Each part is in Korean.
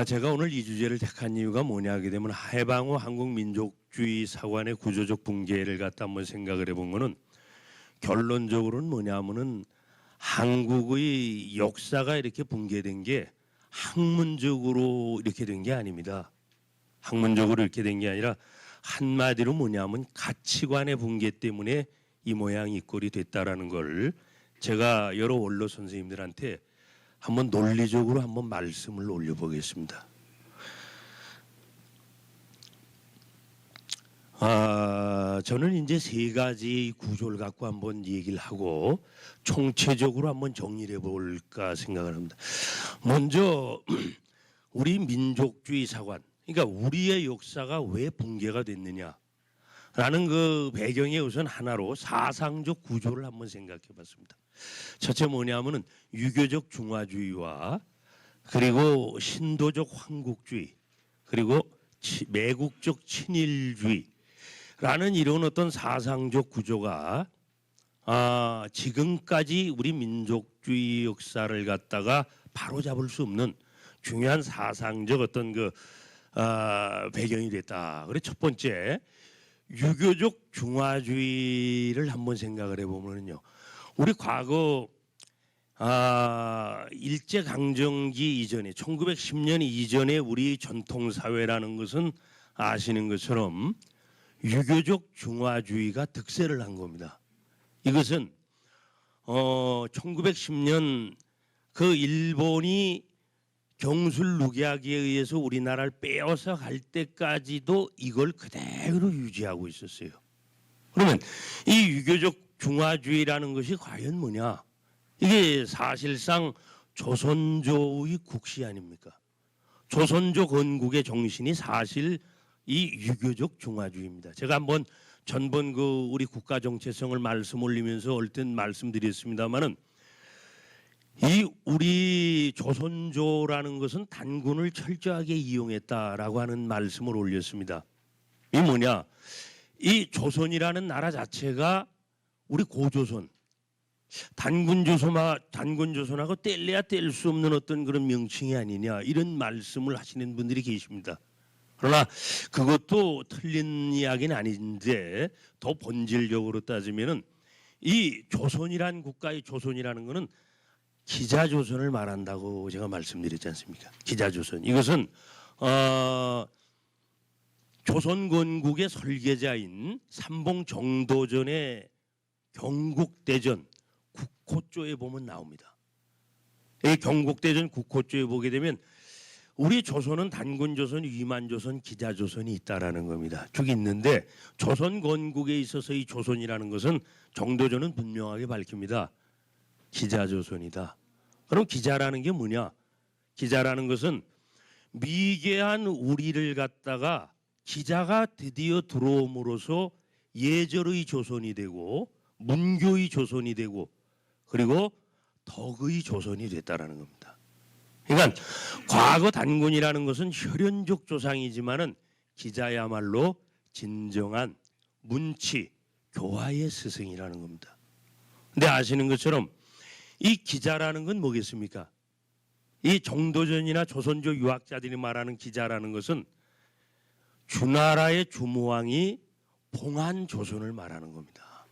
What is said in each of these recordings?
제가 오늘 이 주제를 택한 이유가 뭐냐 하게 되면 해방 후 한국민족주의 사관의 구조적 붕괴를 갖다 한번 생각을 해본 거는 결론적으로는 뭐냐면은 한국의 역사가 이렇게 붕괴된 게 학문적으로 이렇게 된 게 아닙니다. 학문적으로 이렇게 된 게 아니라 한마디로 뭐냐면 가치관의 붕괴 때문에 이 모양 이 꼴이 됐다라는 걸 제가 여러 원로 선생님들한테 한번 논리적으로 한번 말씀을 올려보겠습니다. 저는 이제 세 가지 구조를 갖고 한번 얘기를 하고 총체적으로 한번 정리를 해볼까 생각을 합니다. 먼저 우리 민족주의 사관, 그러니까 우리의 역사가 왜 붕괴가 됐느냐라는 그 배경에 우선 하나로 사상적 구조를 한번 생각해 봤습니다. 첫째 뭐냐면은 유교적 중화주의와 그리고 신도적 황국주의 그리고 매국적 친일주의라는 이런 어떤 사상적 구조가 지금까지 우리 민족주의 역사를 갖다가 바로잡을 수 없는 중요한 사상적 어떤 그 배경이 됐다. 그래 첫 번째 유교적 중화주의를 한번 생각을 해보면요. 우리 과거 일제강점기 이전에 1910년 이전에 우리 전통사회라는 것은 아시는 것처럼 유교적 중화주의가 득세를 한 겁니다. 이것은 1910년 그 일본이 경술 누계학에 의해서 우리나라를 빼앗아 갈 때까지도 이걸 그대로 유지하고 있었어요. 그러면 이 유교적 중화주의라는 것이 과연 뭐냐? 이게 사실상 조선조의 국시 아닙니까? 조선조 건국의 정신이 사실 이 유교적 중화주의입니다. 제가 한번 전번 그 우리 국가 정체성을 말씀 올리면서 얼핏 말씀드렸습니다만은 이 우리 조선조라는 것은 단군을 철저하게 이용했다라고 하는 말씀을 올렸습니다. 이 뭐냐? 이 조선이라는 나라 자체가 우리 고조선, 단군조선하고 뗄래야 뗄 수 없는 어떤 그런 명칭이 아니냐 이런 말씀을 하시는 분들이 계십니다. 그러나 그것도 틀린 이야기는 아닌데 더 본질적으로 따지면은 이 조선이란 국가의 조선이라는 것은 기자조선을 말한다고 제가 말씀드렸지 않습니까? 기자조선 이것은 조선 건국의 설계자인 삼봉 정도전의 경국대전 국호조에 보면 나옵니다. 이 경국대전 국호조에 보게 되면 우리 조선은 단군조선, 위만조선, 기자조선이 있다라는 겁니다. 쭉 있는데 조선 건국에 있어서 이 조선이라는 것은 정도전은 분명하게 밝힙니다. 기자조선이다. 그럼 기자라는 게 뭐냐? 기자라는 것은 미개한 우리를 갖다가 기자가 드디어 들어옴으로써 예절의 조선이 되고 문교의 조선이 되고 그리고 덕의 조선이 됐다라는 겁니다. 그러니까 과거 단군이라는 것은 혈연족 조상이지만은 기자야말로 진정한 문치 교화의 스승이라는 겁니다. 근데 아시는 것처럼 이 기자라는 건 뭐겠습니까? 이 정도전이나 조선조 유학자들이 말하는 기자라는 것은 주나라의 주무왕이 봉한 조선을 말하는 겁니다.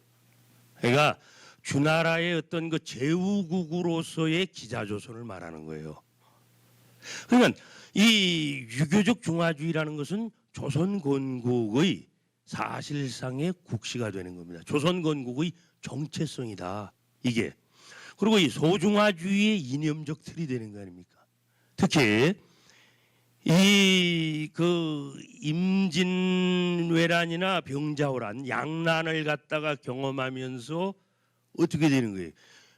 그러니까 주나라의 어떤 그 제후국으로서의 기자조선을 말하는 거예요. 그러니까 이 유교적 중화주의라는 것은 조선 건국의 사실상의 국시가 되는 겁니다. 조선 건국의 정체성이다. 이게. 그리고 이 소중화주의의 이념적 틀이 되는 거 아닙니까? 특히 이 그 임진왜란이나 병자호란 양난을 갖다가 경험하면서 어떻게 되는 거예요?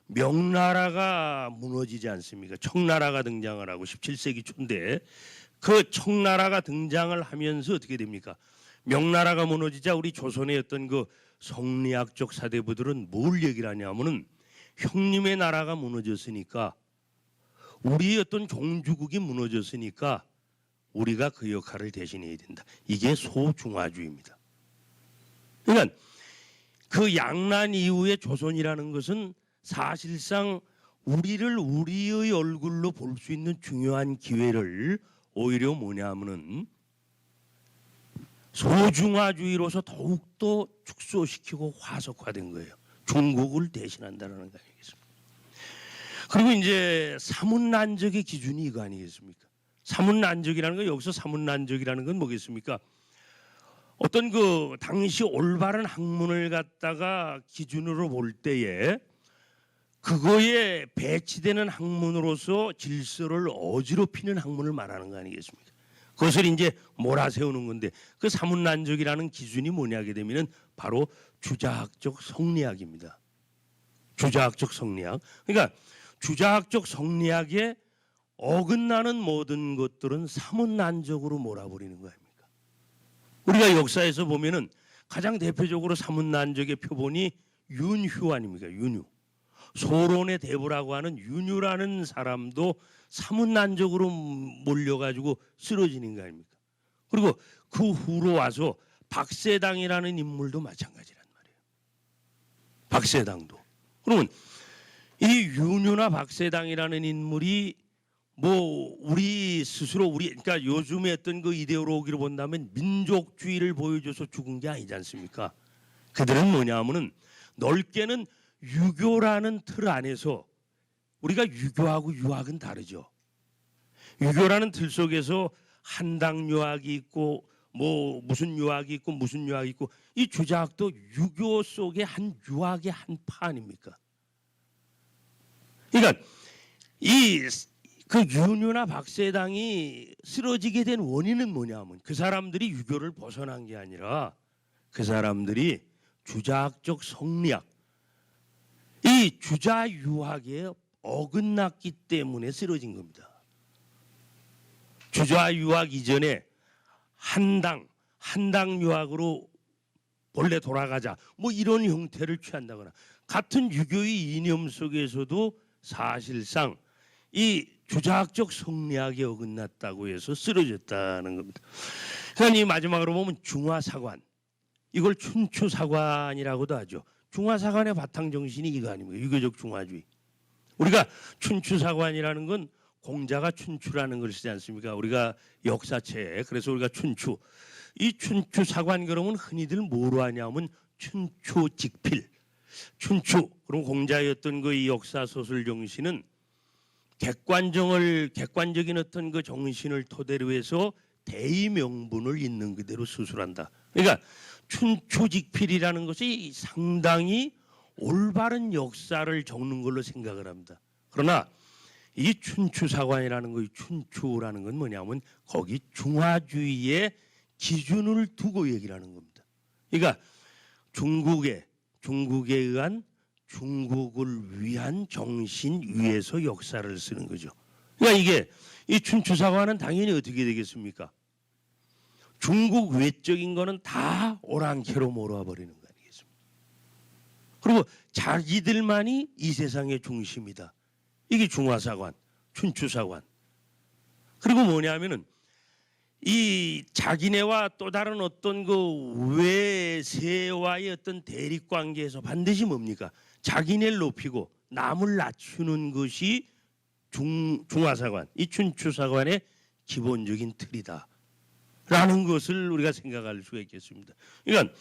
명나라가 무너지지 않습니까? 청나라가 등장을 하고 17세기 초인데 그 청나라가 등장을 하면서 어떻게 됩니까? 명나라가 무너지자 우리 조선의 어떤 그 성리학적 사대부들은 뭘 얘기를 하냐면은 형님의 나라가 무너졌으니까 우리의 어떤 종주국이 무너졌으니까 우리가 그 역할을 대신해야 된다. 이게 소중화주의입니다. 그러니까 그 양난 이후의 조선이라는 것은 사실상 우리를 우리의 얼굴로 볼 수 있는 중요한 기회를 오히려 뭐냐면은 소중화주의로서 더욱더 축소시키고 화석화된 거예요. 중국을 대신한다는 거 아니겠습니까? 그리고 이제 사문난적의 기준이 이거 아니겠습니까? 사문난적이라는 건 여기서 사문난적이라는 건 뭐겠습니까? 어떤 그 당시 올바른 학문을 갖다가 기준으로 볼 때에 그거에 배치되는 학문으로서 질서를 어지럽히는 학문을 말하는 거 아니겠습니까? 그것을 이제 몰아세우는 건데 그 사문난적이라는 기준이 뭐냐게 되면은 바로 주자학적 성리학입니다. 주자학적 성리학. 그러니까 주자학적 성리학에 어긋나는 모든 것들은 사문난적으로 몰아버리는 거 아닙니까? 우리가 역사에서 보면은 가장 대표적으로 사문난적의 표본이 윤휴 아닙니까? 윤휴. 소론의 대부라고 하는 윤휴라는 사람도 사문난적으로 몰려가지고 쓰러지는 거 아닙니까? 그리고 그 후로 와서 박세당이라는 인물도 마찬가지란 말이에요. 박세당도. 그러면 이 윤휴나 박세당이라는 인물이 뭐 우리 스스로 그러니까 요즘에 어떤 그 이데올로기로 본다면 민족주의를 보여줘서 죽은 게 아니지 않습니까? 그들은 뭐냐면은 넓게는 유교라는 틀 안에서 우리가 유교하고 유학은 다르죠. 유교라는 틀 속에서 한당 유학이 있고 뭐 무슨 유학이 있고 무슨 유학이 있고 이 주자학도 유교 속의 한 유학의 한 파 아닙니까? 그러니까 그 윤휴나 박세당이 쓰러지게 된 원인은 뭐냐면 그 사람들이 유교를 벗어난 게 아니라 그 사람들이 주자학적 성리학 이 주자유학에 어긋났기 때문에 쓰러진 겁니다. 주자유학 이전에 한당 유학으로 본래 돌아가자 뭐 이런 형태를 취한다거나 같은 유교의 이념 속에서도 사실상 이 주자학적 성리학에 어긋났다고 해서 쓰러졌다는 겁니다. 그러니까 이 마지막으로 보면 중화사관 이걸 춘추사관이라고도 하죠. 중화사관의 바탕 정신이 이거 아닙니까? 유교적 중화주의. 우리가 춘추사관이라는 건 공자가 춘추라는 걸 쓰지 않습니까? 우리가 역사책에 그래서 우리가 춘추 이 춘추사관 그러면 흔히들 뭐로 하냐면 춘추직필 춘추 그럼 공자의 어떤 그 이 역사 소설 정신은 객관적인 어떤 그 정신을 토대로 해서 대의 명분을 있는 그대로 수술한다. 그러니까 춘추직필이라는 것이 상당히 올바른 역사를 적는 걸로 생각을 합니다. 그러나 이 춘추사관이라는 거, 춘추라는 건 뭐냐면 거기 중화주의의 기준을 두고 얘기를 하는 겁니다. 그러니까 중국에 의한 중국을 위한 정신 위에서 역사를 쓰는 거죠. 그러니까 이게 이 춘추사관은 당연히 어떻게 되겠습니까? 중국 외적인 거는 다 오랑캐로 몰아버리는 거 아니겠습니까? 그리고 자기들만이 이 세상의 중심이다. 이게 중화사관, 춘추사관. 그리고 뭐냐면은 이 자기네와 또 다른 어떤 그 외세와의 어떤 대립 관계에서 반드시 뭡니까? 자기네를 높이고 남을 낮추는 것이 중화사관, 이 춘추사관의 기본적인 틀이다. 라는 것을 우리가 생각할 수가 있겠습니다. 그러니까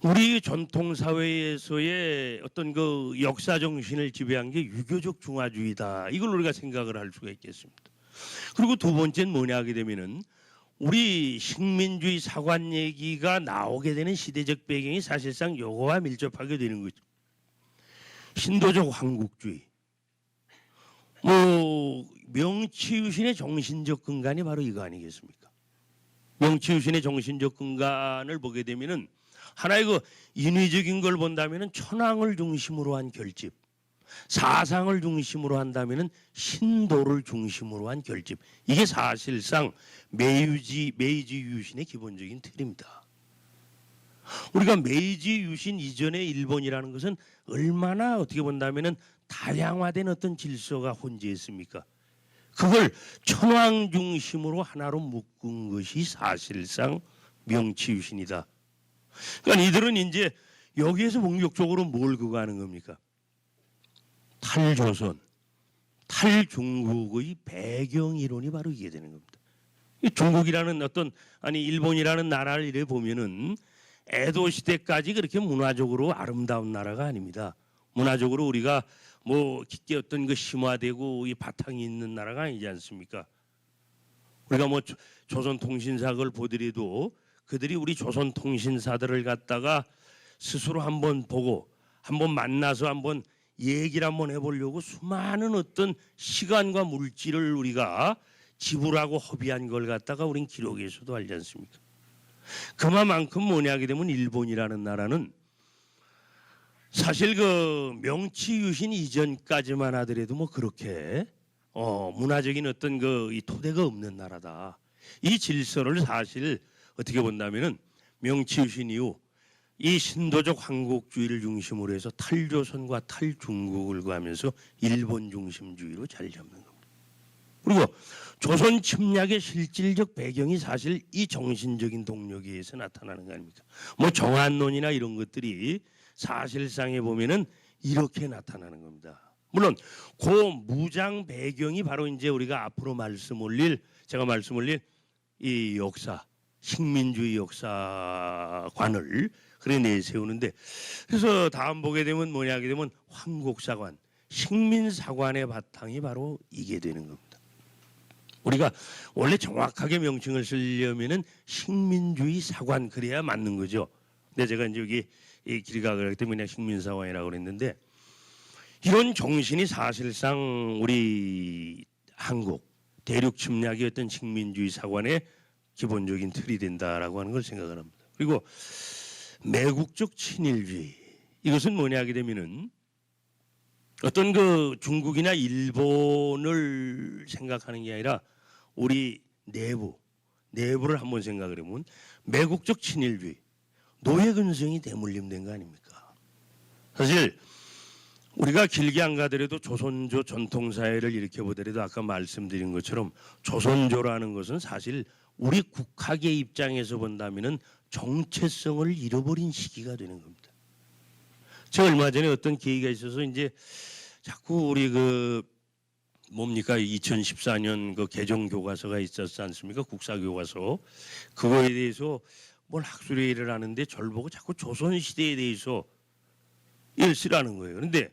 우리 전통 사회에서의 어떤 그 역사 정신을 지배한 게 유교적 중화주의다. 이걸 우리가 생각을 할 수가 있겠습니다. 그리고 두 번째는 뭐냐 하게 되면은 우리 식민주의 사관 얘기가 나오게 되는 시대적 배경이 사실상 요거와 밀접하게 되는 거죠. 신도적 황국주의. 뭐 명치유신의 정신적 근간이 바로 이거 아니겠습니까? 명치유신의 정신적 근간을 보게 되면은 하나의 그 인위적인 걸 본다면은 천황을 중심으로 한 결집, 사상을 중심으로 한다면은 신도를 중심으로 한 결집. 이게 사실상 메이지 유신의 기본적인 틀입니다. 우리가 메이지 유신 이전의 일본이라는 것은 얼마나 어떻게 본다면은 다양화된 어떤 질서가 혼재했습니까? 그걸 천황 중심으로 하나로 묶은 것이 사실상 명치유신이다. 그러니까 이들은 이제 여기에서 본격적으로 뭘 그거 하는 겁니까? 탈조선, 탈중국의 배경 이론이 바로 이게 되는 겁니다. 이 중국이라는 어떤 일본이라는 나라를 이래 보면은 에도 시대까지 그렇게 문화적으로 아름다운 나라가 아닙니다. 문화적으로 우리가 뭐 깊게 어떤 그 심화되고 이 바탕이 있는 나라가 아니지 않습니까? 우리가 뭐 조선통신사를 보더라도 그들이 우리 조선통신사들을 갖다가 스스로 한번 보고 한번 만나서 한번 얘기를 한번 해보려고 수많은 어떤 시간과 물질을 우리가 지불하고 허비한 걸 갖다가 우린 기록에서도 알지 않습니까? 그만큼 뭐냐 하게 되면 일본이라는 나라는 사실 그 명치유신 이전까지만 하더라도 뭐 그렇게 문화적인 어떤 그 이 토대가 없는 나라다. 이 질서를 사실 어떻게 본다면은 명치유신 이후 이 신도적 황국주의를 중심으로 해서 탈조선과 탈중국을 구하면서 일본 중심주의로 자리 잡는 겁니다. 그리고 조선 침략의 실질적 배경이 사실 이 정신적인 동력에 의해서 나타나는 거 아닙니까? 뭐 정한론이나 이런 것들이 사실상에 보면은 이렇게 나타나는 겁니다. 물론 그 무장 배경이 바로 이제 우리가 앞으로 제가 말씀 올릴 이 역사, 식민주의 역사관을 그래 내세우는데, 그래서 다음 보게 되면 뭐냐 하게 되면 황국사관, 식민사관의 바탕이 바로 이게 되는 겁니다. 우리가 원래 정확하게 명칭을 쓰려면은 식민주의 사관 그래야 맞는 거죠. 근데 제가 이제 여기 이 길가를 하기 때문에 식민사관이라고 그랬는데, 이런 정신이 사실상 우리 한국 대륙 침략의 어떤 식민주의 사관의 기본적인 틀이 된다라고 하는 걸 생각을 합니다. 그리고 매국적 친일주의, 이것은 뭐냐 하게 되면은 어떤 그 중국이나 일본을 생각하는 게 아니라 우리 내부를 한번 생각을 해보면 매국적 친일주의, 노예 근성이 대물림된 거 아닙니까? 사실 우리가 길게 안 가더라도 조선조 전통사회를 일으켜 보더라도 아까 말씀드린 것처럼 조선조라는 것은 사실 우리 국학의 입장에서 본다면은 정체성을 잃어버린 시기가 되는 겁니다. 제가 얼마 전에 어떤 계기가 있어서 이제 자꾸 우리 그 뭡니까 2014년 그 개정 교과서가 있었지 않습니까? 국사 교과서. 그거에 대해서 뭘 학술회의를 하는데 저를 보고 자꾸 조선 시대에 대해서 쓰라는 거예요. 그런데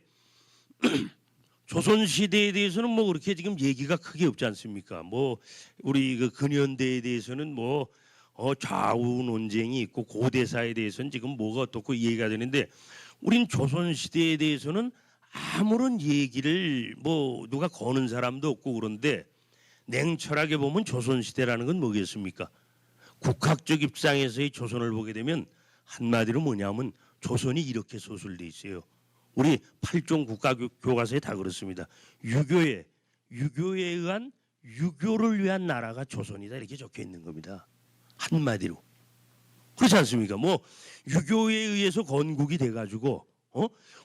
조선 시대에 대해서는 뭐 그렇게 지금 얘기가 크게 없지 않습니까? 뭐 우리 그 근현대에 대해서는 뭐 좌우 논쟁이 있고 고대사에 대해서는 지금 뭐가 어떻고 얘기가 되는데, 우린 조선 시대에 대해서는 아무런 얘기를 뭐 누가 거는 사람도 없고, 그런데 냉철하게 보면 조선 시대라는 건 뭐겠습니까? 국학적 입장에서의 조선을 보게 되면 한마디로 뭐냐면 조선이 이렇게 소설돼 있어요. 우리 8종 국가교과서에 다 그렇습니다. 유교에 의한 유교를 위한 나라가 조선이다 이렇게 적혀 있는 겁니다. 한마디로. 그렇지 않습니까? 뭐 유교에 의해서 건국이 돼가지고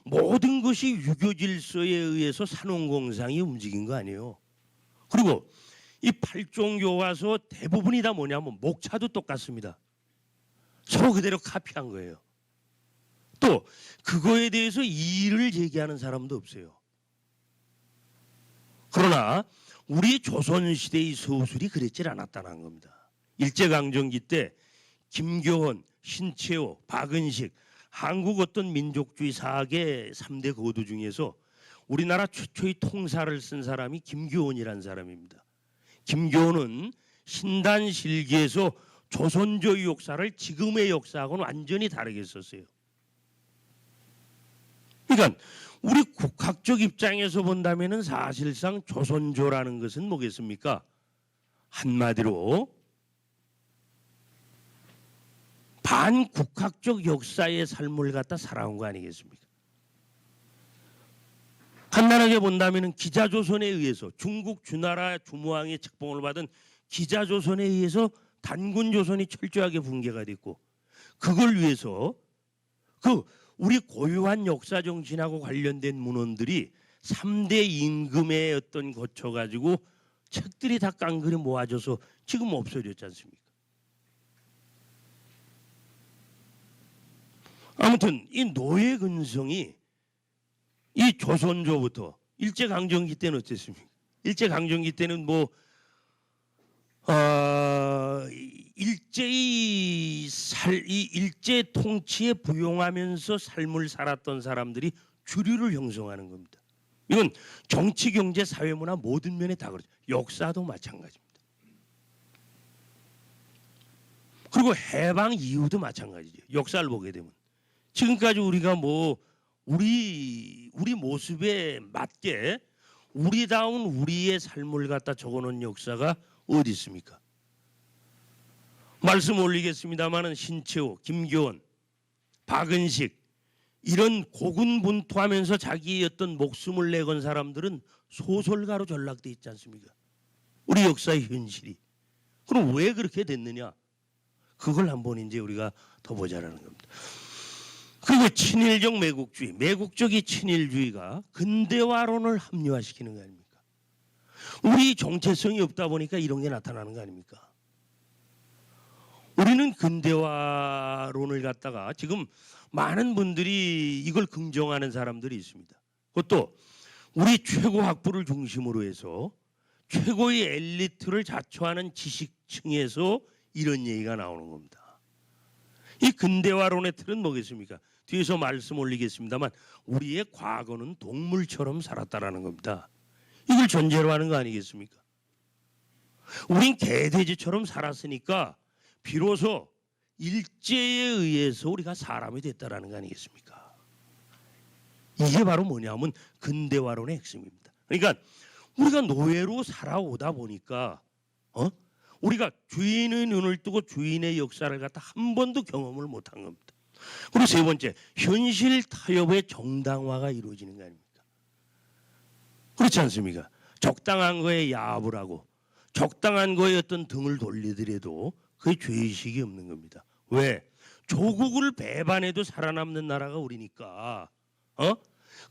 모든 것이 유교 질서에 의해서 산업공상이 움직인 거 아니에요. 그리고 이 8종 교과서 대부분이 다 뭐냐면 목차도 똑같습니다. 서로 그대로 카피한 거예요. 또 그거에 대해서 이의를 제기하는 사람도 없어요. 그러나 우리 조선시대의 서술이 그랬질 않았다는 겁니다. 일제강점기 때 김교헌, 신채호, 박은식, 한국 어떤 민족주의 사학의 3대 거두 중에서 우리나라 최초의 통사를 쓴 사람이 김교헌이라는 사람입니다. 김교헌은 신단실기에서 조선조의 역사를 지금의 역사하고는 완전히 다르게 썼어요. 그러니까 우리 국학적 입장에서 본다면은 사실상 조선조라는 것은 뭐겠습니까? 한마디로 반국학적 역사의 삶을 갖다 살아온 거 아니겠습니까? 간단하게 본다면은 기자조선에 의해서 중국 주나라 주무왕의 책봉을 받은 기자조선에 의해서 단군조선이 철저하게 붕괴가 됐고, 그걸 위해서 그 우리 고유한 역사 정신하고 관련된 문헌들이 3대 임금의 어떤 거쳐가지고 책들이 다 깡그리 모아져서 지금 없어졌지 않습니까? 아무튼 이 노예 근성이 이 조선조부터 일제강점기 때는 어땠습니까? 일제강점기 때는 뭐 이 일제 통치에 부용하면서 삶을 살았던 사람들이 주류를 형성하는 겁니다. 이건 정치, 경제, 사회, 문화 모든 면에 다 그렇죠. 역사도 마찬가지입니다. 그리고 해방 이후도 마찬가지죠. 역사를 보게 되면 지금까지 우리가 뭐 우리 모습에 맞게 우리다운 우리의 삶을 갖다 적어놓은 역사가 어디 있습니까? 말씀 올리겠습니다마는 신채호, 김교원, 박은식 이런 고군분투하면서 자기의 어떤 목숨을 내건 사람들은 소설가로 전락돼 있지 않습니까? 우리 역사의 현실이. 그럼 왜 그렇게 됐느냐? 그걸 한번 이제 우리가 더 보자라는 겁니다. 그리고 친일적 매국주의, 매국적인 친일주의가 근대화론을 합리화시키는 거 아닙니까? 우리 정체성이 없다 보니까 이런 게 나타나는 거 아닙니까? 우리는 근대화론을 갖다가 지금 많은 분들이 이걸 긍정하는 사람들이 있습니다. 그것도 우리 최고 학부를 중심으로 해서 최고의 엘리트를 자처하는 지식층에서 이런 얘기가 나오는 겁니다. 이 근대화론의 틀은 뭐겠습니까? 뒤에서 말씀 올리겠습니다만 우리의 과거는 동물처럼 살았다라는 겁니다. 이걸 전제로 하는 거 아니겠습니까? 우린 개돼지처럼 살았으니까 비로소 일제에 의해서 우리가 사람이 됐다라는 거 아니겠습니까? 이게 바로 뭐냐면 근대화론의 핵심입니다. 그러니까 우리가 노예로 살아오다 보니까 우리가 주인의 눈을 뜨고 주인의 역사를 갖다 한 번도 경험을 못한 겁니다. 그리고 세 번째, 현실 타협의 정당화가 이루어지는 거 아닙니까? 그렇지 않습니까? 적당한 거에 야합을 하고 적당한 거에 어떤 등을 돌리더라도 그게 죄의식이 없는 겁니다. 왜? 조국을 배반해도 살아남는 나라가 우리니까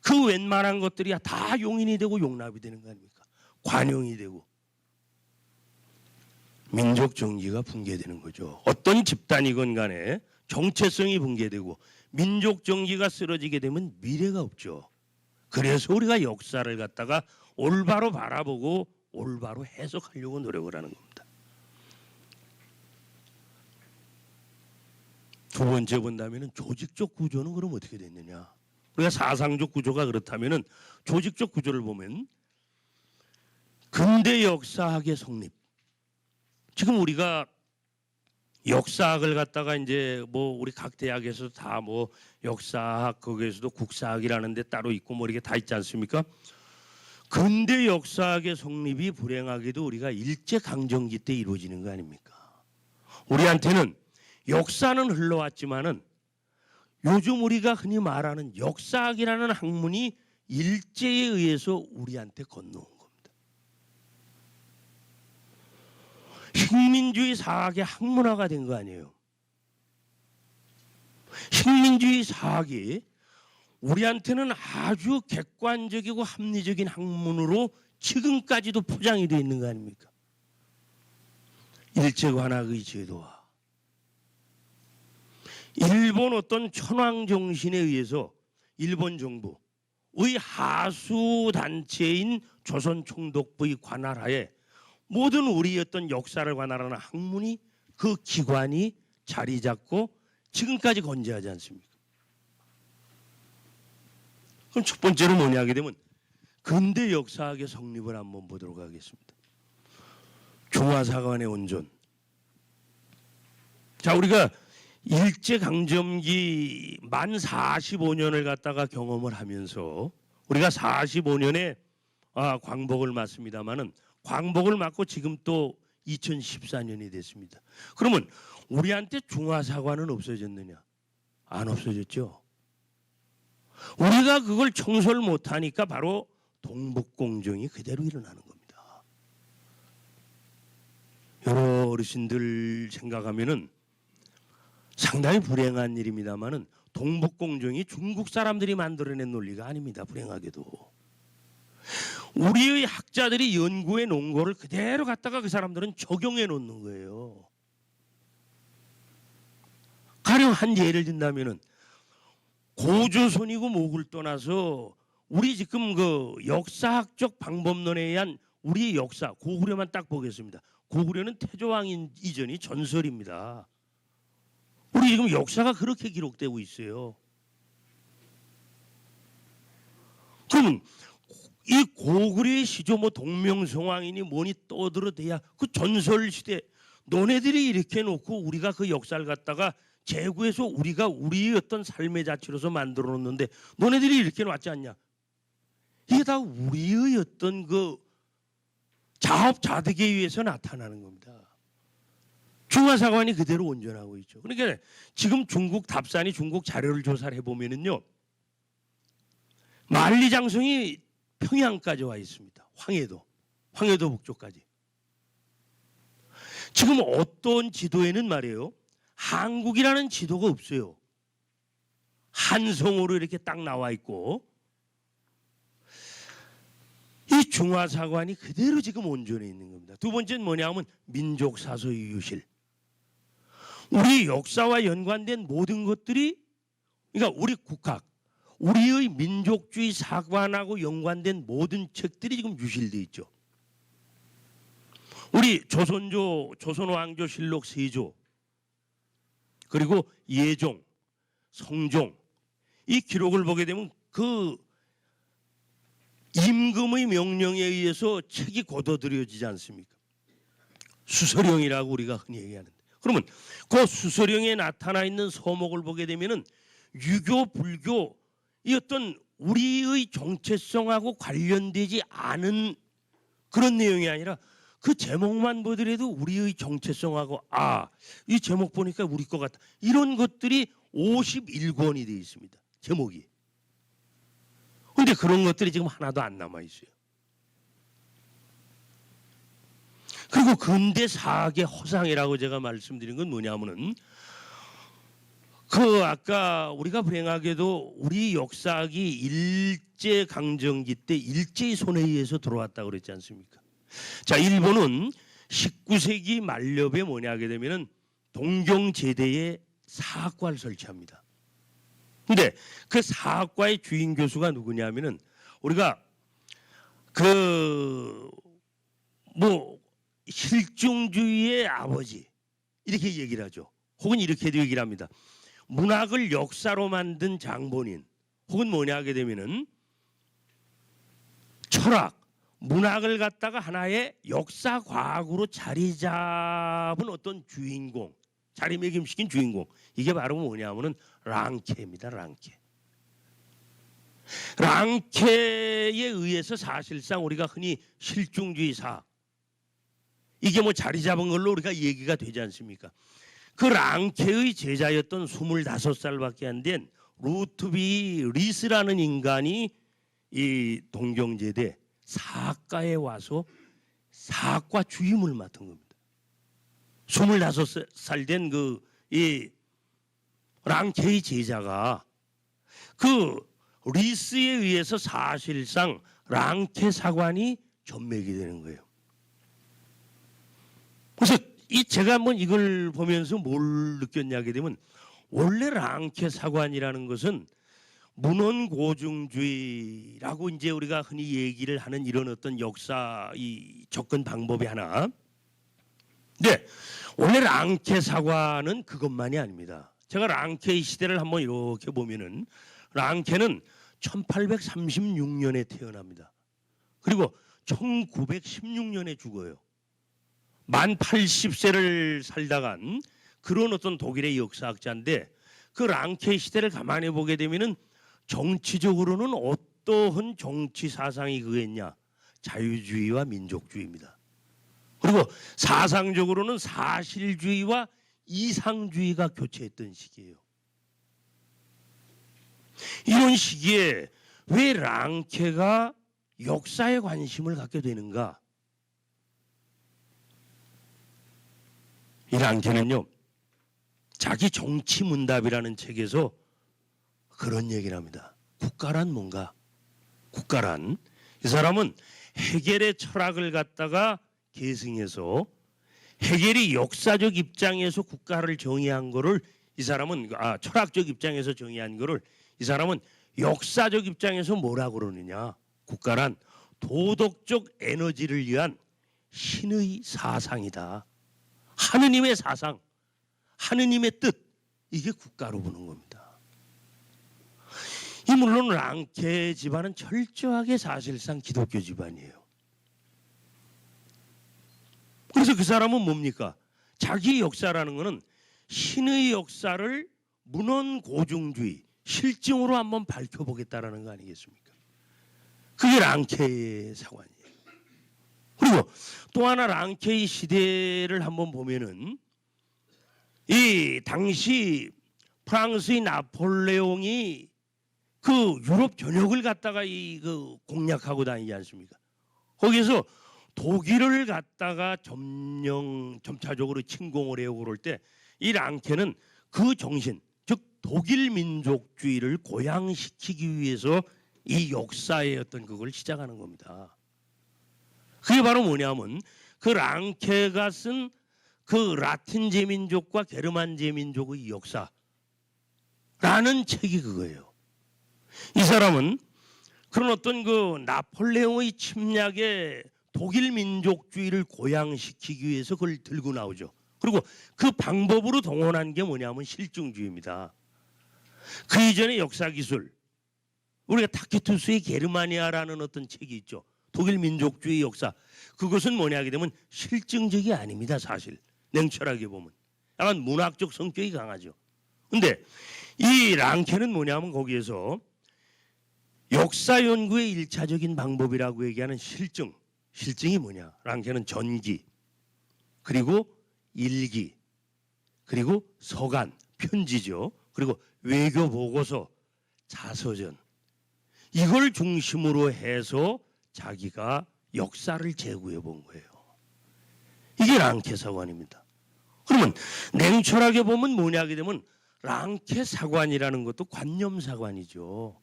그 웬만한 것들이 다 용인이 되고 용납이 되는 거 아닙니까? 관용이 되고 민족 정기가 붕괴되는 거죠. 어떤 집단이건 간에 정체성이 붕괴되고 민족 정기가 쓰러지게 되면 미래가 없죠. 그래서 우리가 역사를 갖다가 올바로 바라보고 올바로 해석하려고 노력을 하는 겁니다. 두 번째 본다면 조직적 구조는 그럼 어떻게 됐느냐? 우리가 사상적 구조가 그렇다면 조직적 구조를 보면 근대 역사학의 성립. 지금 우리가 역사학을 갖다가 이제 뭐 우리 각 대학에서 다 뭐 역사학 거기에서도 국사학이라는 데 따로 있고 뭐 이렇게 다 있지 않습니까? 근대 역사학의 성립이 불행하게도 우리가 일제 강점기 때 이루어지는 거 아닙니까? 우리한테는 역사는 흘러왔지만은 요즘 우리가 흔히 말하는 역사학이라는 학문이 일제에 의해서 우리한테 건너온 겁니다. 식민주의 사학의 학문화가 된 거 아니에요. 식민주의 사학이 우리한테는 아주 객관적이고 합리적인 학문으로 지금까지도 포장이 되어 있는 거 아닙니까? 일제관학의 제도와 일본 어떤 천황 정신에 의해서 일본 정부의 하수 단체인 조선총독부의 관할하에 모든 우리 어떤 역사를 관할하는 학문이 그 기관이 자리 잡고 지금까지 건재하지 않습니까? 그럼 첫 번째로 뭐냐 하게 되면 근대 역사학의 성립을 한번 보도록 하겠습니다. 중화사관의 온전. 자, 우리가 일제강점기 만 45년을 갖다가 경험을 하면서 우리가 45년에 광복을 맞습니다마는 광복을 맞고 지금 또 2014년이 됐습니다. 그러면 우리한테 중화사관은 없어졌느냐? 안 없어졌죠. 우리가 그걸 청소를 못하니까 바로 동북공정이 그대로 일어나는 겁니다. 여러 어르신들 생각하면은 상당히 불행한 일입니다만은 동북공정이 중국 사람들이 만들어낸 논리가 아닙니다. 불행하게도. 우리의 학자들이 연구해 놓은 거를 그대로 갖다가 그 사람들은 적용해 놓는 거예요. 가령 한 예를 든다면은 고조선이고 목을 떠나서 우리 지금 그 역사학적 방법론에 의한 우리의 역사 고구려만 딱 보겠습니다. 고구려는 태조왕 이전이 전설입니다. 우리 지금 역사가 그렇게 기록되고 있어요. 그러면 이 고구려의 시조 뭐 동명성왕이니 뭐니 떠들어대야 그 전설 시대 너네들이 이렇게 놓고 우리가 그 역사를 갖다가 재구해서 우리가 우리의 어떤 삶의 자치로서 만들어 놓는데 너네들이 이렇게 놨지 않냐? 이게 다 우리의 어떤 그 자업자득에 의해서 나타나는 겁니다. 중화사관이 그대로 온전하고 있죠. 그러니까 지금 중국 답산이 중국 자료를 조사를 해보면은요, 만리장성이 평양까지 와 있습니다. 황해도 북쪽까지. 지금 어떤 지도에는 말이에요, 한국이라는 지도가 없어요. 한성으로 이렇게 딱 나와 있고, 이 중화사관이 그대로 지금 온전해 있는 겁니다. 두 번째는 뭐냐면 민족사서 유실. 우리 역사와 연관된 모든 것들이, 그러니까 우리 국학, 우리의 민족주의 사관하고 연관된 모든 책들이 지금 유실되어 있죠. 우리 조선왕조 실록 세조, 그리고 예종, 성종, 이 기록을 보게 되면 그 임금의 명령에 의해서 책이 거둬들여지지 않습니까? 수서령이라고 우리가 흔히 얘기하는데, 그러면 그 수서령에 나타나 있는 서목을 보게 되면은 유교, 불교 이 어떤 우리의 정체성하고 관련되지 않은 그런 내용이 아니라 그 제목만 보더라도 우리의 정체성하고 이 제목 보니까 우리 것 같다. 이런 것들이 51권이 되어 있습니다. 제목이. 그런데 그런 것들이 지금 하나도 안 남아 있어요. 그리고 근대 사학의 허상이라고 제가 말씀드린 건 뭐냐면은 그 아까 우리가 불행하게도 우리 역사학이 일제강점기 때 일제의 손에 의해서 들어왔다고 그랬지 않습니까? 자, 일본은 19세기 말엽에 뭐냐 하게 되면은 동경제대에 사학과를 설치합니다. 근데 그 사학과의 주인 교수가 누구냐면은 우리가 실종주의의 아버지 이렇게 얘기를 하죠. 혹은 이렇게도 얘기를 합니다. 문학을 역사로 만든 장본인, 혹은 뭐냐 하게 되면은 철학, 문학을 갖다가 하나의 역사 과학으로 자리 잡은 어떤 주인공, 자리매김시킨 주인공, 이게 바로 뭐냐면은 랑케입니다. 랑케에 의해서 사실상 우리가 흔히 실종주의 사학, 이게 뭐 자리 잡은 걸로 우리가 얘기가 되지 않습니까? 그 랑케의 제자였던 25살밖에 안 된 루트비 리스라는 인간이 이 동경제대 사학과에 와서 사학과 주임을 맡은 겁니다. 25살 된 이 랑케의 제자가 그 리스에 의해서 사실상 랑케 사관이 전맥이 되는 거예요. 그래서 제가 한번 이걸 보면서 뭘 느꼈냐게 되면 원래 랑케 사관이라는 것은 문헌고증주의라고 이제 우리가 흔히 얘기를 하는 이런 어떤 역사 이 접근 방법이 하나. 근데 원래 랑케 사관은 그것만이 아닙니다. 제가 랑케의 시대를 한번 이렇게 보면은 랑케는 1836년에 태어납니다. 그리고 1916년에 죽어요. 만 80세를 살다간 그런 어떤 독일의 역사학자인데 그 랑케 시대를 가만히 보게 되면은 정치적으로는 어떠한 정치 사상이 그겠냐? 자유주의와 민족주의입니다. 그리고 사상적으로는 사실주의와 이상주의가 교체했던 시기예요. 이런 시기에 왜 랑케가 역사에 관심을 갖게 되는가? 이 랑케는요, 자기 정치문답이라는 책에서 그런 얘기를 합니다. 국가란 뭔가? 국가란, 이 사람은 헤겔의 철학을 갖다가 계승해서 헤겔이 역사적 입장에서 국가를 정의한 거를 이 사람은 철학적 입장에서 정의한 거를 이 사람은 역사적 입장에서 뭐라고 그러느냐? 국가란 도덕적 에너지를 위한 신의 사상이다. 하느님의 사상, 하느님의 뜻, 이게 국가로 보는 겁니다. 이 물론 랑케 집안은 철저하게 사실상 기독교 집안이에요. 그래서 그 사람은 뭡니까? 자기 역사라는 것은 신의 역사를 문헌 고증주의, 실증으로 한번 밝혀보겠다라는 거 아니겠습니까? 그게 랑케의 사관이에요. 그리고 또 하나 랑케의 시대를 한번 보면은 이 당시 프랑스의 나폴레옹이 그 유럽 전역을 갖다가 그 공략하고 다니지 않습니까? 거기서 독일을 갖다가 점차적으로 침공을 해오고 그럴 때 이 랑케는 그 정신, 즉 독일 민족주의를 고양시키기 위해서 이 역사의 어떤 그걸 시작하는 겁니다. 그게 바로 뭐냐면 그 랑케가 쓴 그 라틴 제민족과 게르만 제민족의 역사라는 책이 그거예요. 이 사람은 그런 어떤 그 나폴레옹의 침략에 독일 민족주의를 고양시키기 위해서 그걸 들고 나오죠. 그리고 그 방법으로 동원한 게 뭐냐면 실증주의입니다. 그 이전의 역사기술, 우리가 타케투스의 게르마니아라는 어떤 책이 있죠. 독일 민족주의 역사. 그것은 뭐냐 하게 되면 실증적이 아닙니다. 사실 냉철하게 보면 약간 문학적 성격이 강하죠. 근데 이 랑케는 뭐냐면 거기에서 역사 연구의 일차적인 방법이라고 얘기하는 실증이 뭐냐? 랑케는 전기, 그리고 일기, 그리고 서간, 편지죠. 그리고 외교 보고서, 자서전, 이걸 중심으로 해서 자기가 역사를 재구해 본 거예요. 이게 랑케 사관입니다. 그러면 냉철하게 보면 뭐냐 하게 되면 랑케 사관이라는 것도 관념 사관이죠.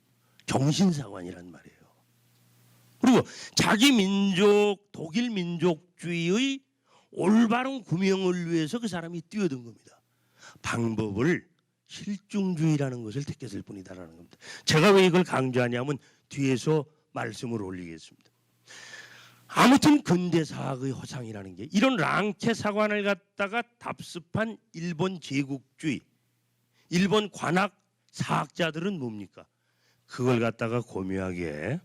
정신 사관이란 말이에요. 그리고 자기 민족, 독일 민족주의의 올바른 구명을 위해서 그 사람이 뛰어든 겁니다. 방법을 실증주의라는 것을 택했을 뿐이다라는 겁니다. 제가 왜 이걸 강조하냐면 뒤에서 말씀을 올리겠습니다. 아무튼 근대사학의 허상이라는 게 이런 랑케 사관을 갖다가 답습한 일본 제국주의, 일본 관학 사학자들은 뭡니까? 그걸 갖다가 고묘하게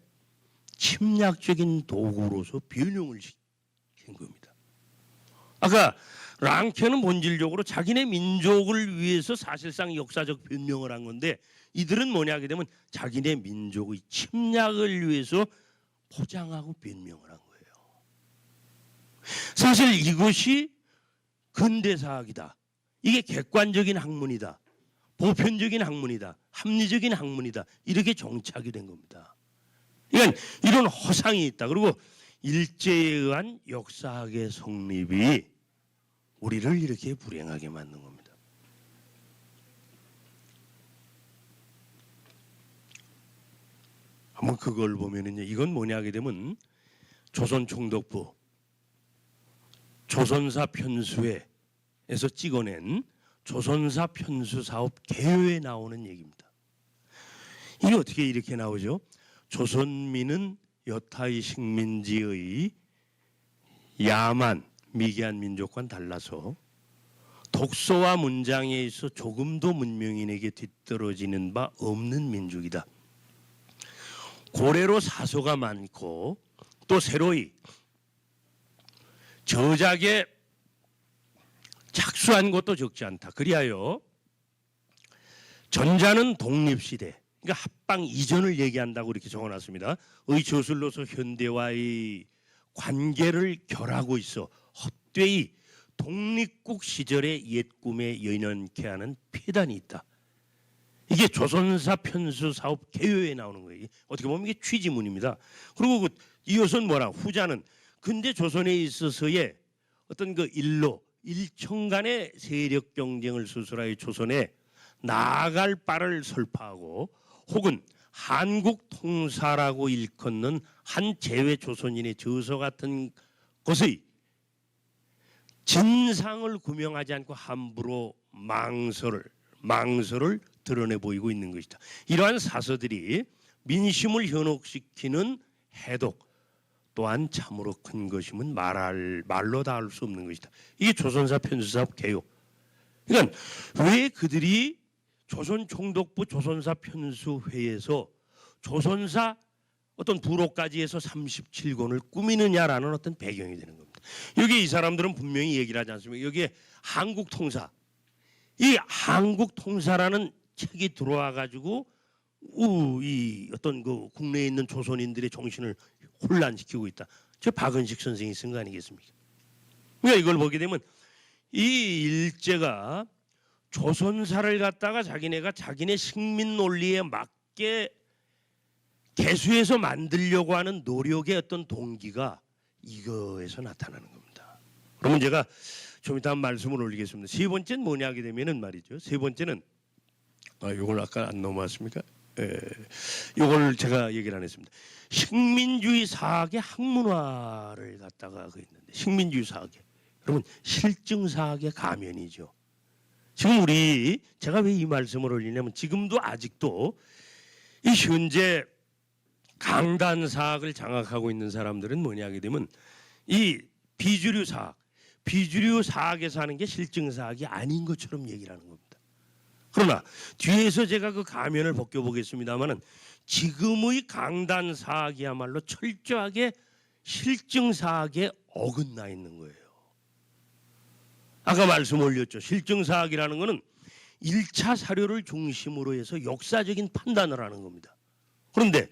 침략적인 도구로서 변형을 시킨 겁니다. 아까 랑케는 본질적으로 자기네 민족을 위해서 사실상 역사적 변명을 한 건데 이들은 뭐냐 하게 되면 자기네 민족의 침략을 위해서 포장하고 변명을 한 거예요. 사실 이것이 근대사학이다. 이게 객관적인 학문이다. 보편적인 학문이다. 합리적인 학문이다. 이렇게 정착이 된 겁니다. 그러니까 이런 허상이 있다. 그리고 일제에 의한 역사학의 성립이 우리를 이렇게 불행하게 만든 겁니다. 한번 그걸 보면은요, 이건 뭐냐 하게 되면 조선총독부 조선사 편수회에서 찍어낸 조선사 편수 사업 개요에 나오는 얘기입니다. 이게 어떻게 이렇게 나오죠? 조선민은 여타의 식민지의 야만, 미개한 민족과는 달라서 독서와 문장에 있어 조금도 문명인에게 뒤떨어지는 바 없는 민족이다. 고래로 사서가 많고 또 새로이 저작에 착수한 것도 적지 않다. 그리하여 전자는 독립시대, 그러니까 합방 이전을 얘기한다고 이렇게 적어놨습니다. 의 저술로서 현대와의 관계를 결하고 있어 헛되이 독립국 시절의 옛 꿈에 연연케 하는 폐단이 있다. 이게 조선사 편수 사업 개요에 나오는 거예요. 어떻게 보면 이게 취지문입니다. 그리고 그 이어서는 뭐라? 후자는 근대 조선에 있어서의 어떤 그 일청간의 세력 경쟁을 수술하여 조선에 나아갈 바를 설파하고 혹은 한국 통사라고 일컫는 한 재외 조선인의 저서 같은 것의 진상을 구명하지 않고 함부로 망설을 드러내 보이고 있는 것이다. 이러한 사서들이 민심을 현혹시키는 해독 또한 참으로 큰 것임은 말로 다 할 수 없는 것이다. 이게 조선사 편수사업 개요. 그러니까 왜 그들이 조선총독부 조선사 편수회에서 조선사 어떤 부록까지 해서 37권을 꾸미느냐라는 어떤 배경이 되는 겁니다. 여기 이 사람들은 분명히 얘기를 하지 않습니까? 여기에 한국통사, 이 한국통사라는 책이 들어와 가지고 이 어떤 그 국내에 있는 조선인들의 정신을 혼란시키고 있다. 저 박은식 선생이 쓴 거 아니겠습니까? 그러니까 이걸 보게 되면 이 일제가 조선사를 갖다가 자기네 식민 논리에 맞게 개수해서 만들려고 하는 노력의 어떤 동기가 이거에서 나타나는 겁니다. 그러면 제가 좀 이따 말씀을 올리겠습니다. 세 번째는 뭐냐 하게 되면은 말이죠. 세 번째는 이걸 아까 안 넘어왔습니까? 이걸 제가 얘기를 안 했습니다. 식민주의 사학의 학문화를 갖다가 그 있는데 식민주의 사학의 여러분 실증사학의 가면이죠. 지금 제가 왜 이 말씀을 올리냐면 지금도 아직도 이 현재 강단 사학을 장악하고 있는 사람들은 뭐냐 하게 되면 이 비주류 사학에서 하는 게 실증사학이 아닌 것처럼 얘기를 하는 겁니다. 그러나 뒤에서 제가 그 가면을 벗겨보겠습니다만은 지금의 강단 사학이야말로 철저하게 실증사학에 어긋나 있는 거예요. 아까 말씀 올렸죠. 실증사학이라는 것은 1차 사료를 중심으로 해서 역사적인 판단을 하는 겁니다. 그런데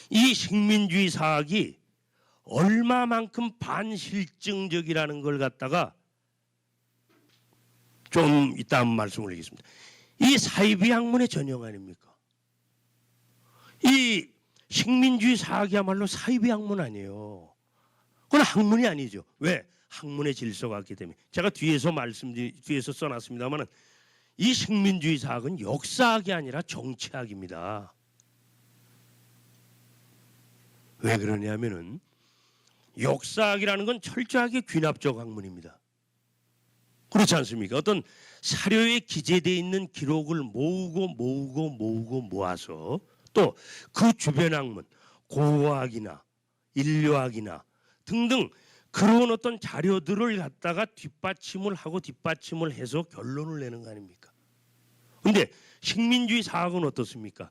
이 식민주의 사학이 얼마만큼 반실증적이라는 걸 갖다가 좀 이따 한번 말씀 올리겠습니다. 이 사이비 학문의 전형 아닙니까? 이 식민주의 사학이야말로 사이비 학문 아니에요. 그건 학문이 아니죠. 왜? 학문의 질서가 있기 때문에. 제가 뒤에서 써놨습니다만은 이 식민주의 사학은 역사학이 아니라 정치학입니다. 왜 그러냐면은 역사학이라는 건 철저하게 귀납적 학문입니다. 그렇지 않습니까? 어떤 사료에 기재되어 있는 기록을 모아서 또 그 주변 학문, 고고학이나 인류학이나 등등 그런 어떤 자료들을 갖다가 뒷받침을 해서 결론을 내는 거 아닙니까? 그런데 식민주의 사학은 어떻습니까?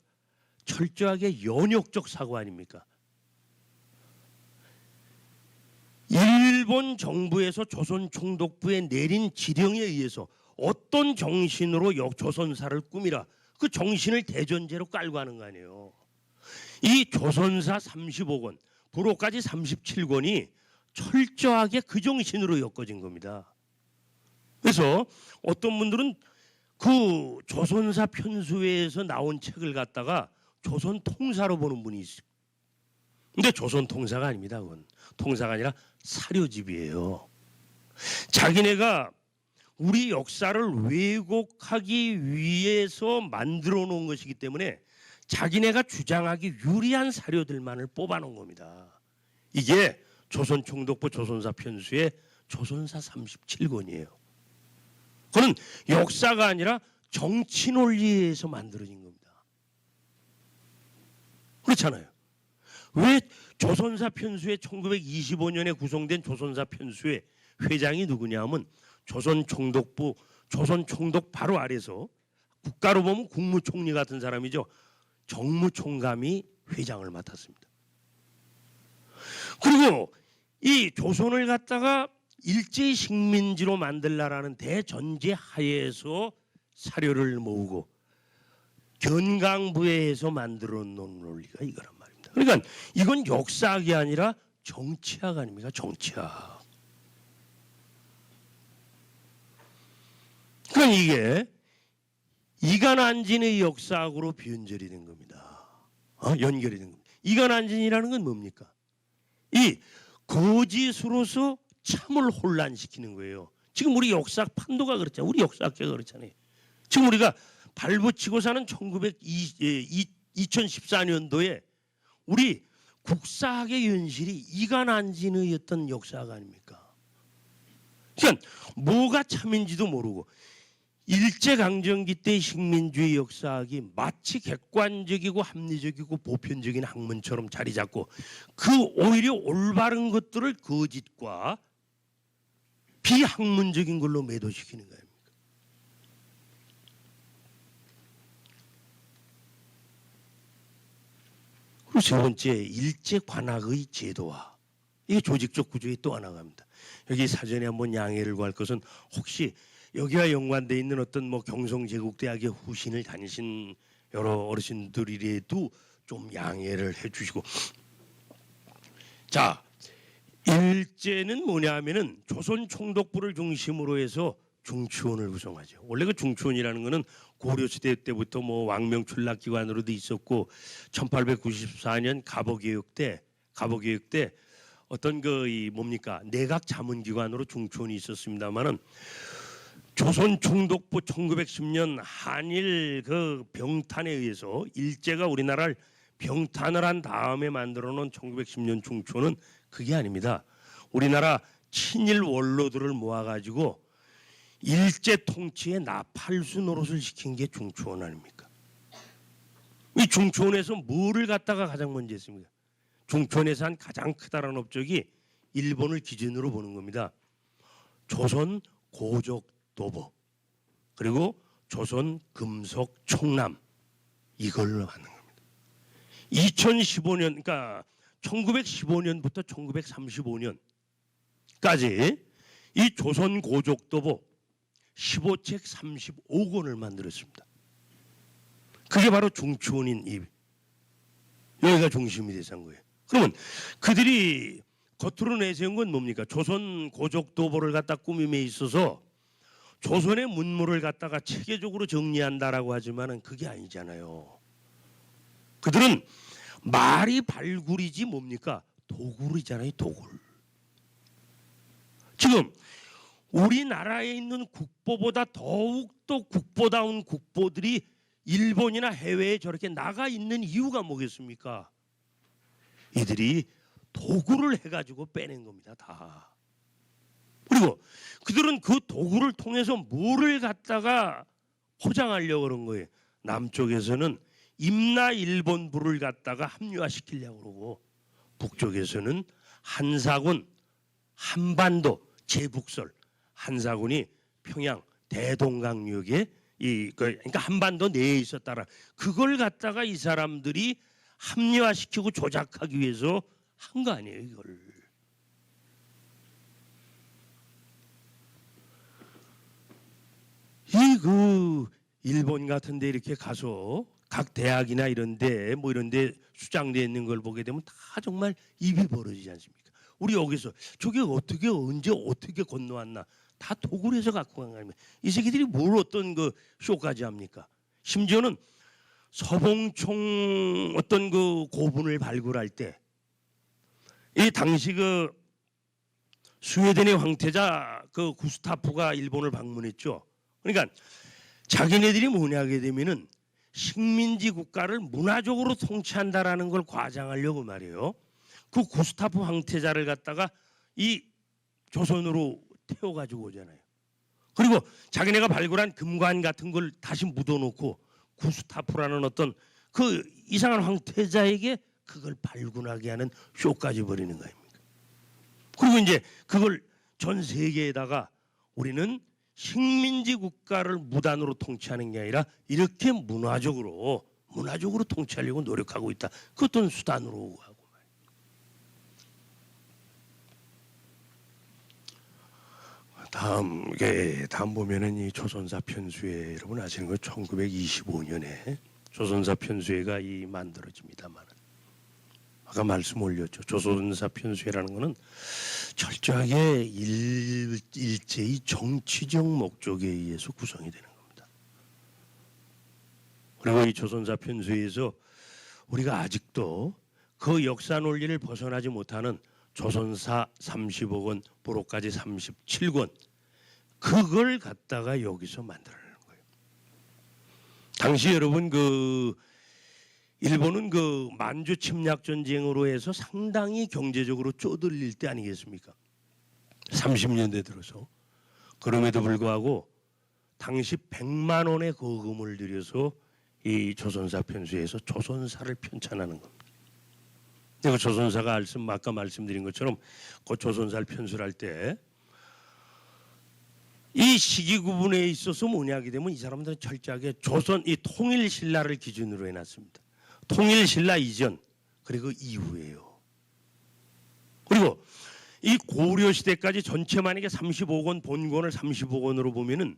철저하게 연역적 사고 아닙니까? 일본 정부에서 조선 총독부에 내린 지령에 의해서 어떤 정신으로 조선사를 꾸미라 그 정신을 대전제로 깔고 하는 거 아니에요. 이 조선사 35권 부록까지 37권이 철저하게 그 정신으로 엮어진 겁니다. 그래서 어떤 분들은 그 조선사 편수회에서 나온 책을 갖다가 조선 통사로 보는 분이 있어요. 근데 조선 통사가 아닙니다. 그건 통사가 아니라 사료집이에요. 자기네가 우리 역사를 왜곡하기 위해서 만들어 놓은 것이기 때문에 자기네가 주장하기 유리한 사료들만을 뽑아 놓은 겁니다. 이게 조선 총독부 조선사 편수의 조선사 37권이에요. 그건 역사가 아니라 정치 논리에서 만들어진 겁니다. 그렇잖아요. 왜 조선사 편수회 1925년에 구성된 조선사 편수회 회장이 누구냐 하면 조선 총독부 조선 총독 바로 아래서 국가로 보면 국무총리 같은 사람이죠. 정무총감이 회장을 맡았습니다. 그리고 이 조선을 갖다가 일제히 식민지로 만들라라는 대전제 하에서 사료를 모으고 견강부회에서 만들어 놓은 논리가 이거란 말입니다. 그러니까 이건 역사학이 아니라 정치학 아닙니까? 정치학. 그러니까 이게 이간안진의 역사학으로 변절이 된 겁니다. 연결이 된 겁니다. 이간안진이라는 건 뭡니까? 이 거짓으로서 참을 혼란시키는 거예요. 지금 우리 역사학 판도가 그렇잖아요. 우리 역사학계가 그렇잖아요. 지금 우리가 발붙이고 사는 2014년도에 우리 국사학의 현실이 이간안진의 어떤 역사학 아닙니까? 그러니까 뭐가 참인지도 모르고 일제강점기 때 식민주의 역사학이 마치 객관적이고 합리적이고 보편적인 학문처럼 자리 잡고 그 오히려 올바른 것들을 거짓과 비학문적인 걸로 매도시키는 거예요. 그리고 세 번째, 일제 관학의 제도화. 이게 조직적 구조의 또 하나가 합니다. 여기 사전에 한번 양해를 구할 것은 혹시 여기와 연관되어 있는 어떤 뭐 경성제국대학의 후신을 다니신 여러 어르신들이라도 좀 양해를 해주시고, 자, 일제는 뭐냐 하면은 조선 총독부를 중심으로 해서 중추원을 구성하죠. 원래 그 중추원이라는 거는 고려시대 때부터 뭐 왕명출납기관으로도 있었고 1894년 갑오개혁 때 어떤 그 이 뭡니까 내각 자문기관으로 중추원이 있었습니다만은 조선 총독부 1910년 한일 그 병탄에 의해서 일제가 우리나라를 병탄을 한 다음에 만들어 놓은 1910년 중추원은 그게 아닙니다. 우리나라 친일 원로들을 모아가지고 일제 통치에 나팔수 노릇을 시킨 게 중추원 아닙니까? 이 중추원에서 뭐를 갖다가 가장 먼저 했습니까? 중추원에서 한 가장 크다라는 업적이 일본을 기준으로 보는 겁니다. 조선 고족도보 그리고 조선 금속 총남 이걸로 하는 겁니다. 2015년 그러니까 1915년부터 1935년까지 이 조선 고족도보 15책 35권을 만들었습니다. 그게 바로 중추원인 이 여기가 중심이 돼서 거예요. 그러면 그들이 겉으로 내세운 건 뭡니까? 조선 고족도보를 갖다 꾸밈에 있어서 조선의 문물을 갖다가 체계적으로 정리한다라고 하지만은 그게 아니잖아요. 그들은 말이 발굴이지 뭡니까? 도굴이잖아요, 도굴. 지금 우리나라에 있는 국보보다 더욱더 국보다운 국보들이 일본이나 해외에 저렇게 나가 있는 이유가 뭐겠습니까? 이들이 도구를 해가지고 빼낸 겁니다. 다. 그리고 그들은 그 도구를 통해서 뭐를 갖다가 포장하려고 그런 거예요. 남쪽에서는 임나 일본부를 갖다가 합리화시키려고 그러고 북쪽에서는 한사군, 한반도, 제북설 한사군이 평양 대동강유역에 그러니까 한반도 내에 있었다라 그걸 갖다가 이 사람들이 합리화시키고 조작하기 위해서 한 거 아니에요 이걸. 그 일본 같은데 이렇게 가서 각 대학이나 이런데 뭐 이런데 수장되어 있는 걸 보게 되면 다 정말 입이 벌어지지 않습니까? 우리 여기서 저게 어떻게 언제 어떻게 건너왔나 다 도구를 해서 갖고 간 거 아닙니까? 이 새끼들이 뭘 어떤 그 쇼까지 합니까? 심지어는 서봉총 어떤 그 고분을 발굴할 때 이 당시 그 스웨덴의 황태자 그 구스타프가 일본을 방문했죠. 그러니까 자기네들이 뭐냐 하게 되면은 식민지 국가를 문화적으로 통치한다라는 걸 과장하려고 말이에요. 그 구스타프 황태자를 갖다가 이 조선으로 태워가지고 오잖아요. 그리고 자기네가 발굴한 금관 같은 걸 다시 묻어놓고 구스타프라는 어떤 그 이상한 황태자에게 그걸 발굴하게 하는 쇼까지 벌이는 거입니다. 그리고 이제 그걸 전 세계에다가 우리는 식민지 국가를 무단으로 통치하는 게 아니라 이렇게 문화적으로 통치하려고 노력하고 있다. 그 어떤 수단으로 하고 다음 보면은 이 조선사 편수회 여러분 아시는 거 1925년에 조선사 편수회가 이 만들어집니다만 아까 말씀 올렸죠. 조선사 편수회라는 거는 철저하게 일제의 정치적 목적에 의해서 구성이 되는 겁니다. 그리고 이 조선사 편수회에서 우리가 아직도 그 역사 논리를 벗어나지 못하는 조선사 35권, 보록까지 37권 그걸 갖다가 여기서 만들어내는 거예요. 당시 여러분 그 일본은 그 만주 침략 전쟁으로 해서 상당히 경제적으로 쪼들릴 때 아니겠습니까? 30년대 들어서. 그럼에도 불구하고 당시 100만 원의 거금을 들여서 이 조선사 편수에서 조선사를 편찬하는 겁니다. 그 조선사가 아까 말씀드린 것처럼 그 조선사를 편수할 때 이 시기 구분에 있어서 뭐냐 하게 되면 이 사람들은 철저하게 조선 이 통일신라를 기준으로 해놨습니다. 통일신라 이전 그리고 이후예요. 그리고 이 고려시대까지 전체 만약에 35권 본권을 35권으로 보면은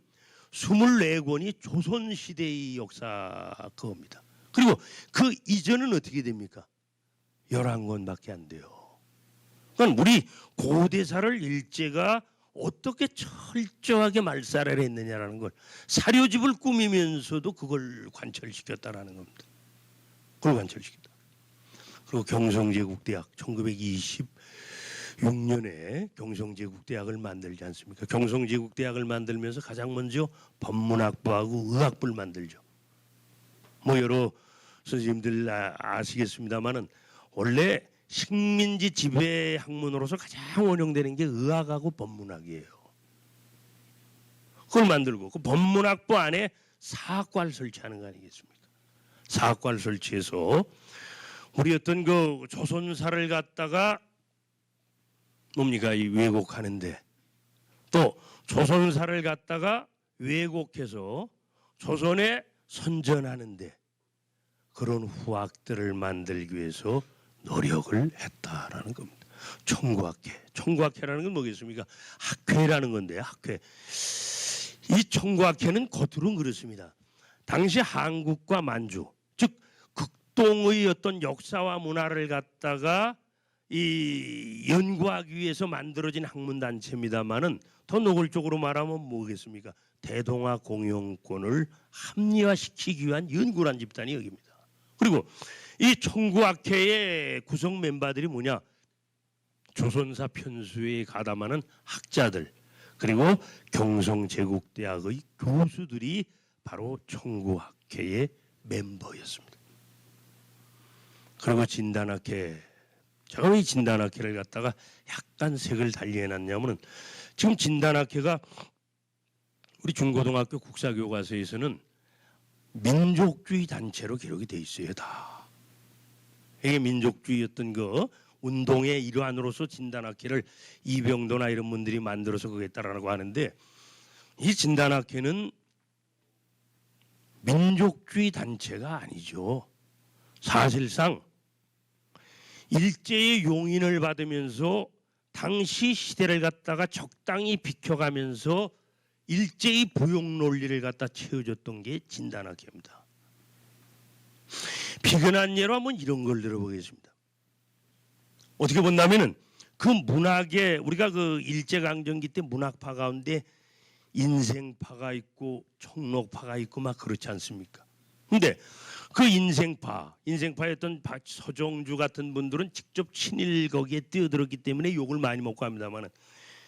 24권이 조선시대의 역사 그겁니다. 그리고 그 이전은 어떻게 됩니까? 11권밖에 안 돼요. 그러니까 우리 고대사를 일제가 어떻게 철저하게 말살을 했느냐라는 걸 사료집을 꾸미면서도 그걸 관철시켰다라는 겁니다. 그걸 관철시켰다. 그리고 경성제국대학 1926년에 경성제국대학을 만들지 않습니까? 경성제국대학을 만들면서 가장 먼저 법문학부하고 의학부를 만들죠. 뭐 여러 선생님들 아시겠습니다만은 원래 식민지 지배 학문으로서 가장 원용되는 게 의학하고 법문학이에요. 그걸 만들고 그 법문학부 안에 사학과를 설치하는 거 아니겠습니까? 사학과를 설치해서 우리 어떤 그 조선사를 갖다가 뭡니까 이 왜곡하는데 또 조선사를 갖다가 왜곡해서 조선에 선전하는데 그런 후학들을 만들기 위해서 노력을 했다라는 겁니다. 청구학회. 청구학회라는 건 뭐겠습니까? 학회라는 건데 학회. 이 청구학회는 겉으로는 그렇습니다. 당시 한국과 만주, 즉 극동의 어떤 역사와 문화를 갖다가 이 연구하기 위해서 만들어진 학문단체입니다만은 더 노골적으로 말하면 뭐겠습니까? 대동아 공영권을 합리화시키기 위한 연구란 집단이 여기입니다. 그리고 이 청구학회의 구성 멤버들이 뭐냐? 조선사 편수에 가담하는 학자들 그리고 경성제국대학의 교수들이 바로 청구학회의 멤버였습니다. 그리고 진단학회, 제가 왜 진단학회를 갖다가 약간 색을 달리해놨냐면은 지금 진단학회가 우리 중고등학교 국사교과서에서는 민족주의 단체로 기록이 돼 있어요. 다. 이게 민족주의였던 그 운동의 일환으로서 진단학회를 이병도나 이런 분들이 만들어서 그랬다라고 하는데 이 진단학회는 민족주의 단체가 아니죠. 사실상 일제의 용인을 받으면서 당시 시대를 갖다가 적당히 비켜가면서 일제의 부용 논리를 갖다 채워줬던 게 진단학회입니다. 비근한 예로 한번 이런 걸 들어보겠습니다. 어떻게 본다면은 그 문학에 우리가 그 일제강점기 때 문학파 가운데 인생파가 있고 청록파가 있고 막 그렇지 않습니까? 근데 그 인생파였던 서정주 같은 분들은 직접 친일 거기에 뛰어들었기 때문에 욕을 많이 먹고 합니다만은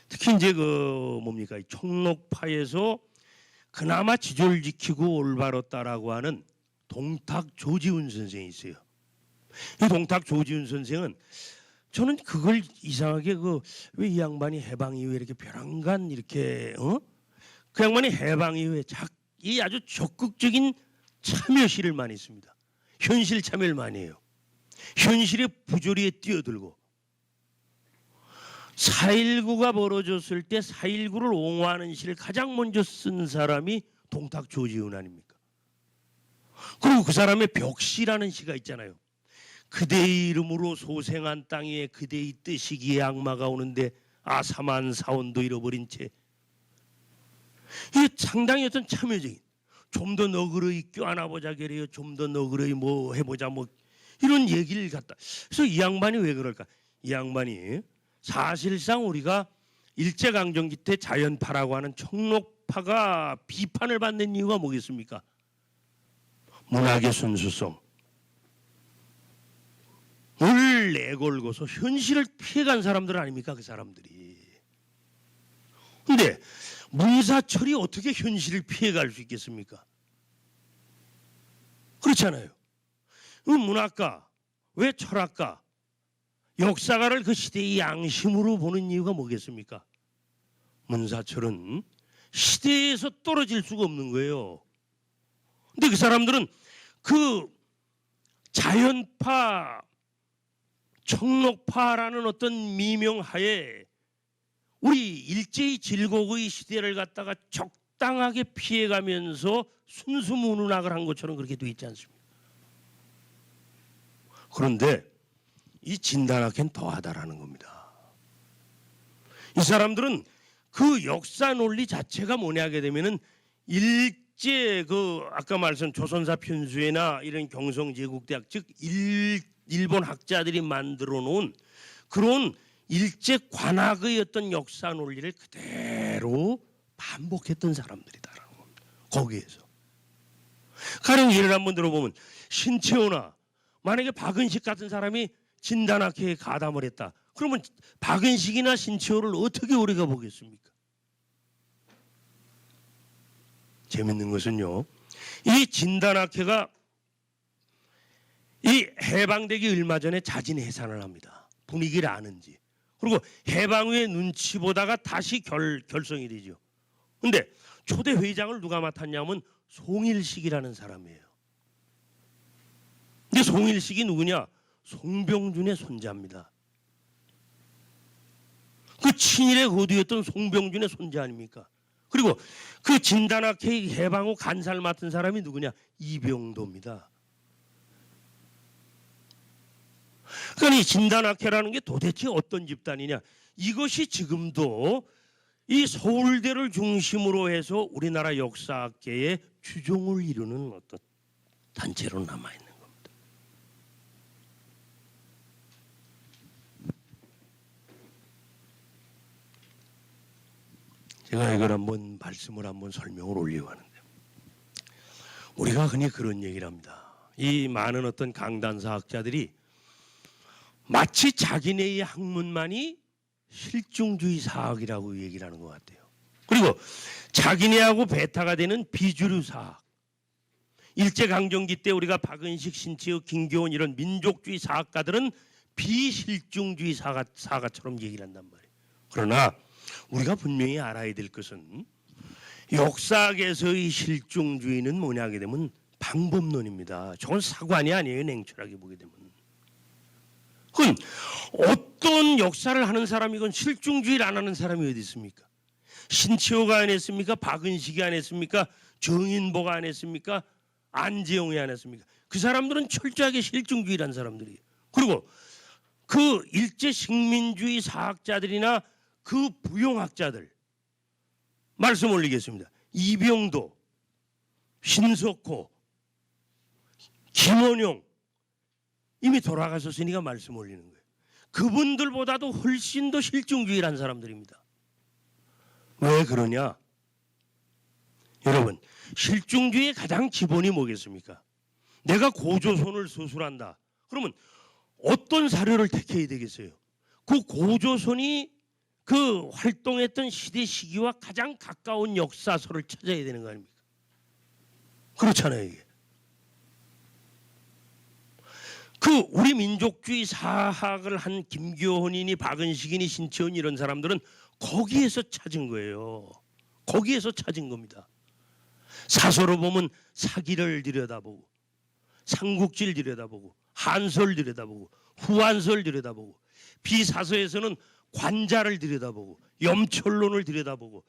특히 이제 그 뭡니까 청록파에서 그나마 지조를 지키고 올바랐다라고 하는 동탁 조지훈 선생이 있어요. 이 동탁 조지훈 선생은 저는 그걸 이상하게 그 왜 이 양반이 해방 이후에 이렇게 벼랑간 이렇게 그 양반이 해방 이후에 이 아주 적극적인 참여시를 많이 했습니다. 현실 참여를 많이 해요. 현실의 부조리에 뛰어들고 4.19가 벌어졌을 때 4.19를 옹호하는 시를 가장 먼저 쓴 사람이 동탁 조지훈 아닙니까? 그리고 그 사람의 벽시라는 시가 있잖아요. 그대의 이름으로 소생한 땅 위에 그대의 뜻이기에 악마가 오는데 아사만 사원도 잃어버린 채 이게 상당히 어떤 참여적인 좀 더 너그러이 껴안아보자 그래요. 좀 더 너그러이 뭐 해보자 뭐 이런 얘기를 갖다 그래서 이 양반이 왜 그럴까? 이 양반이 사실상 우리가 일제강점기 때 자연파라고 하는 청록파가 비판을 받는 이유가 뭐겠습니까? 문학의 순수성 을 내걸고서 현실을 피해간 사람들 아닙니까? 그 사람들이. 근데 문사철이 어떻게 현실을 피해갈 수 있겠습니까? 그렇잖아요. 문학가, 왜 철학가, 역사가를 그 시대의 양심으로 보는 이유가 뭐겠습니까? 문사철은 시대에서 떨어질 수가 없는 거예요. 근데 그 사람들은 그 자연파, 청록파라는 어떤 미명하에 우리 일제히 질곡의 시대를 갖다가 적당하게 피해가면서 순수문운학을 한 것처럼 그렇게 돼 있지 않습니까? 그런데 이 진단학회는 더하다라는 겁니다. 이 사람들은 그 역사 논리 자체가 뭐냐 하게 되면은 일제 그 아까 말씀 조선사 편수회나 이런 경성제국대학 즉 일본 학자들이 만들어 놓은 그런 일제 관학의 어떤 역사 논리를 그대로 반복했던 사람들이다라는 겁니다. 거기에서 가령 예를 한번 들어보면 신채호나 만약에 박은식 같은 사람이 진단학회에 가담을 했다. 그러면 박은식이나 신채호를 어떻게 우리가 보겠습니까? 재밌는 것은요, 이 진단학회가 이 해방되기 얼마 전에 자진 해산을 합니다. 분위기를 아는지. 그리고 해방 후에 눈치 보다가 다시 결성이 되죠. 근데 초대 회장을 누가 맡았냐면 송일식이라는 사람이에요. 근데 송일식이 누구냐? 송병준의 손자입니다. 그 친일의 거두였던 송병준의 손자 아닙니까? 그리고 그 진단학회 해방 후 간사를 맡은 사람이 누구냐? 이병도입니다. 그러니까 이 진단학회라는 게 도대체 어떤 집단이냐? 이것이 지금도 이 서울대를 중심으로 해서 우리나라 역사학계의 주종을 이루는 어떤 단체로 남아있는 겁니다. 제가 이걸 한번 말씀을 한번 설명을 올리고 하는데 우리가 흔히 그런 얘기를 합니다. 이 많은 어떤 강단사 학자들이 마치 자기네의 학문만이 실증주의 사학이라고 얘기를 하는 것 같아요. 그리고 자기네하고 배타가 되는 비주류 사학, 일제강점기 때 우리가 박은식, 신채호, 김교원 이런 민족주의 사학가들은 비실증주의 사가처럼 얘기를 한단 말이에요. 그러나 우리가 분명히 알아야 될 것은 역사학에서의 실증주의는 뭐냐 하게 되면 방법론입니다. 저건 사관이 아니에요. 냉철하게 보게 되면. 그건 어떤 역사를 하는 사람이건 실증주의를 안 하는 사람이 어디 있습니까? 신채호가 안 했습니까? 박은식이 안 했습니까? 정인보가 안 했습니까? 안재용이 안 했습니까? 그 사람들은 철저하게 실증주의라는 사람들이에요. 그리고 그 일제 식민주의 사학자들이나 그 부용학자들 말씀 올리겠습니다. 이병도, 신석호, 김원용 이미 돌아가셨으니까 말씀 올리는 거예요. 그분들보다도 훨씬 더 실증주의라는 사람들입니다. 왜 그러냐? 여러분, 실증주의의 가장 기본이 뭐겠습니까? 내가 고조선을 서술한다. 그러면 어떤 사료를 택해야 되겠어요? 그 고조선이 그 활동했던 시대 시기와 가장 가까운 역사서를 찾아야 되는 거 아닙니까? 그렇잖아요, 이게. 그 우리 민족주의 사학을 한 김교훈이니 박은식이니 신채훈 이런 사람들은 거기에서 찾은 거예요. 거기에서 찾은 겁니다. 사서로 보면 사기를 들여다보고 삼국지를 들여다보고 한서를 들여다보고 후한서를 들여다보고 비사서에서는 관자를 들여다보고 염철론을 들여다보고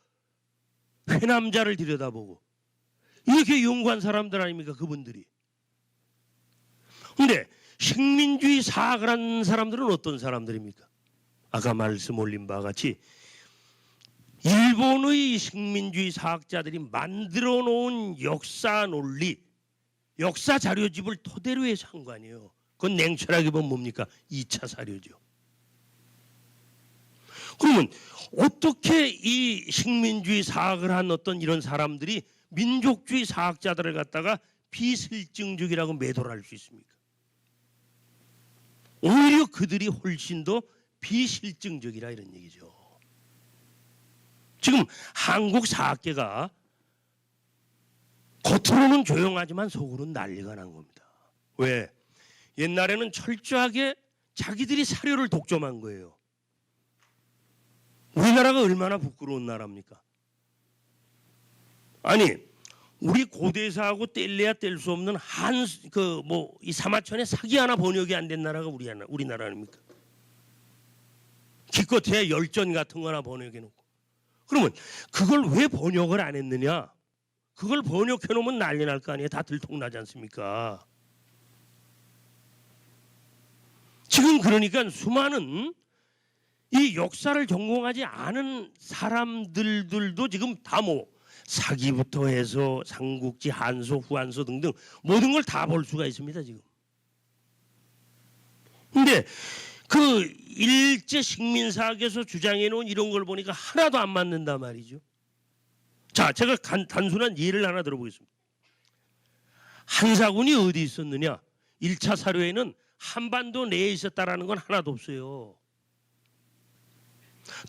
회남자를 들여다보고 이렇게 연구한 사람들 아닙니까? 그분들이. 그런데 식민주의 사학을 한 사람들은 어떤 사람들입니까? 아까 말씀 올린 바와 같이 일본의 식민주의 사학자들이 만들어 놓은 역사 논리, 역사 자료집을 토대로 해서 한 거 아니에요. 그건 냉철하게 보면 뭡니까? 2차 사료죠. 그러면 어떻게 이 식민주의 사학을 한 어떤 이런 사람들이 민족주의 사학자들을 갖다가 비실증적이라고 매도를 할 수 있습니까? 오히려 그들이 훨씬 더 비실증적이라 이런 얘기죠. 지금 한국 사학계가 겉으로는 조용하지만 속으로는 난리가 난 겁니다. 왜? 옛날에는 철저하게 자기들이 사료를 독점한 거예요. 우리나라가 얼마나 부끄러운 나라입니까? 아니 우리 고대사하고 뗄래야 뗄 수 없는 이 사마천의 사기 하나 번역이 안 된 나라가 우리나라 아닙니까? 기껏해야 열전 같은 거나 번역해 놓고. 그러면 그걸 왜 번역을 안 했느냐? 그걸 번역해 놓으면 난리 날 거 아니에요. 다 들통나지 않습니까? 지금 그러니까 수많은 이 역사를 전공하지 않은 사람들도 지금 다 사기부터 해서 삼국지, 한소, 후한소 등등 모든 걸 다 볼 수가 있습니다, 지금. 근데 그 일제 식민사학에서 주장해 놓은 이런 걸 보니까 하나도 안 맞는단 말이죠. 자, 제가 단순한 예를 하나 들어보겠습니다. 한사군이 어디 있었느냐? 1차 사료에는 한반도 내에 있었다라는 건 하나도 없어요.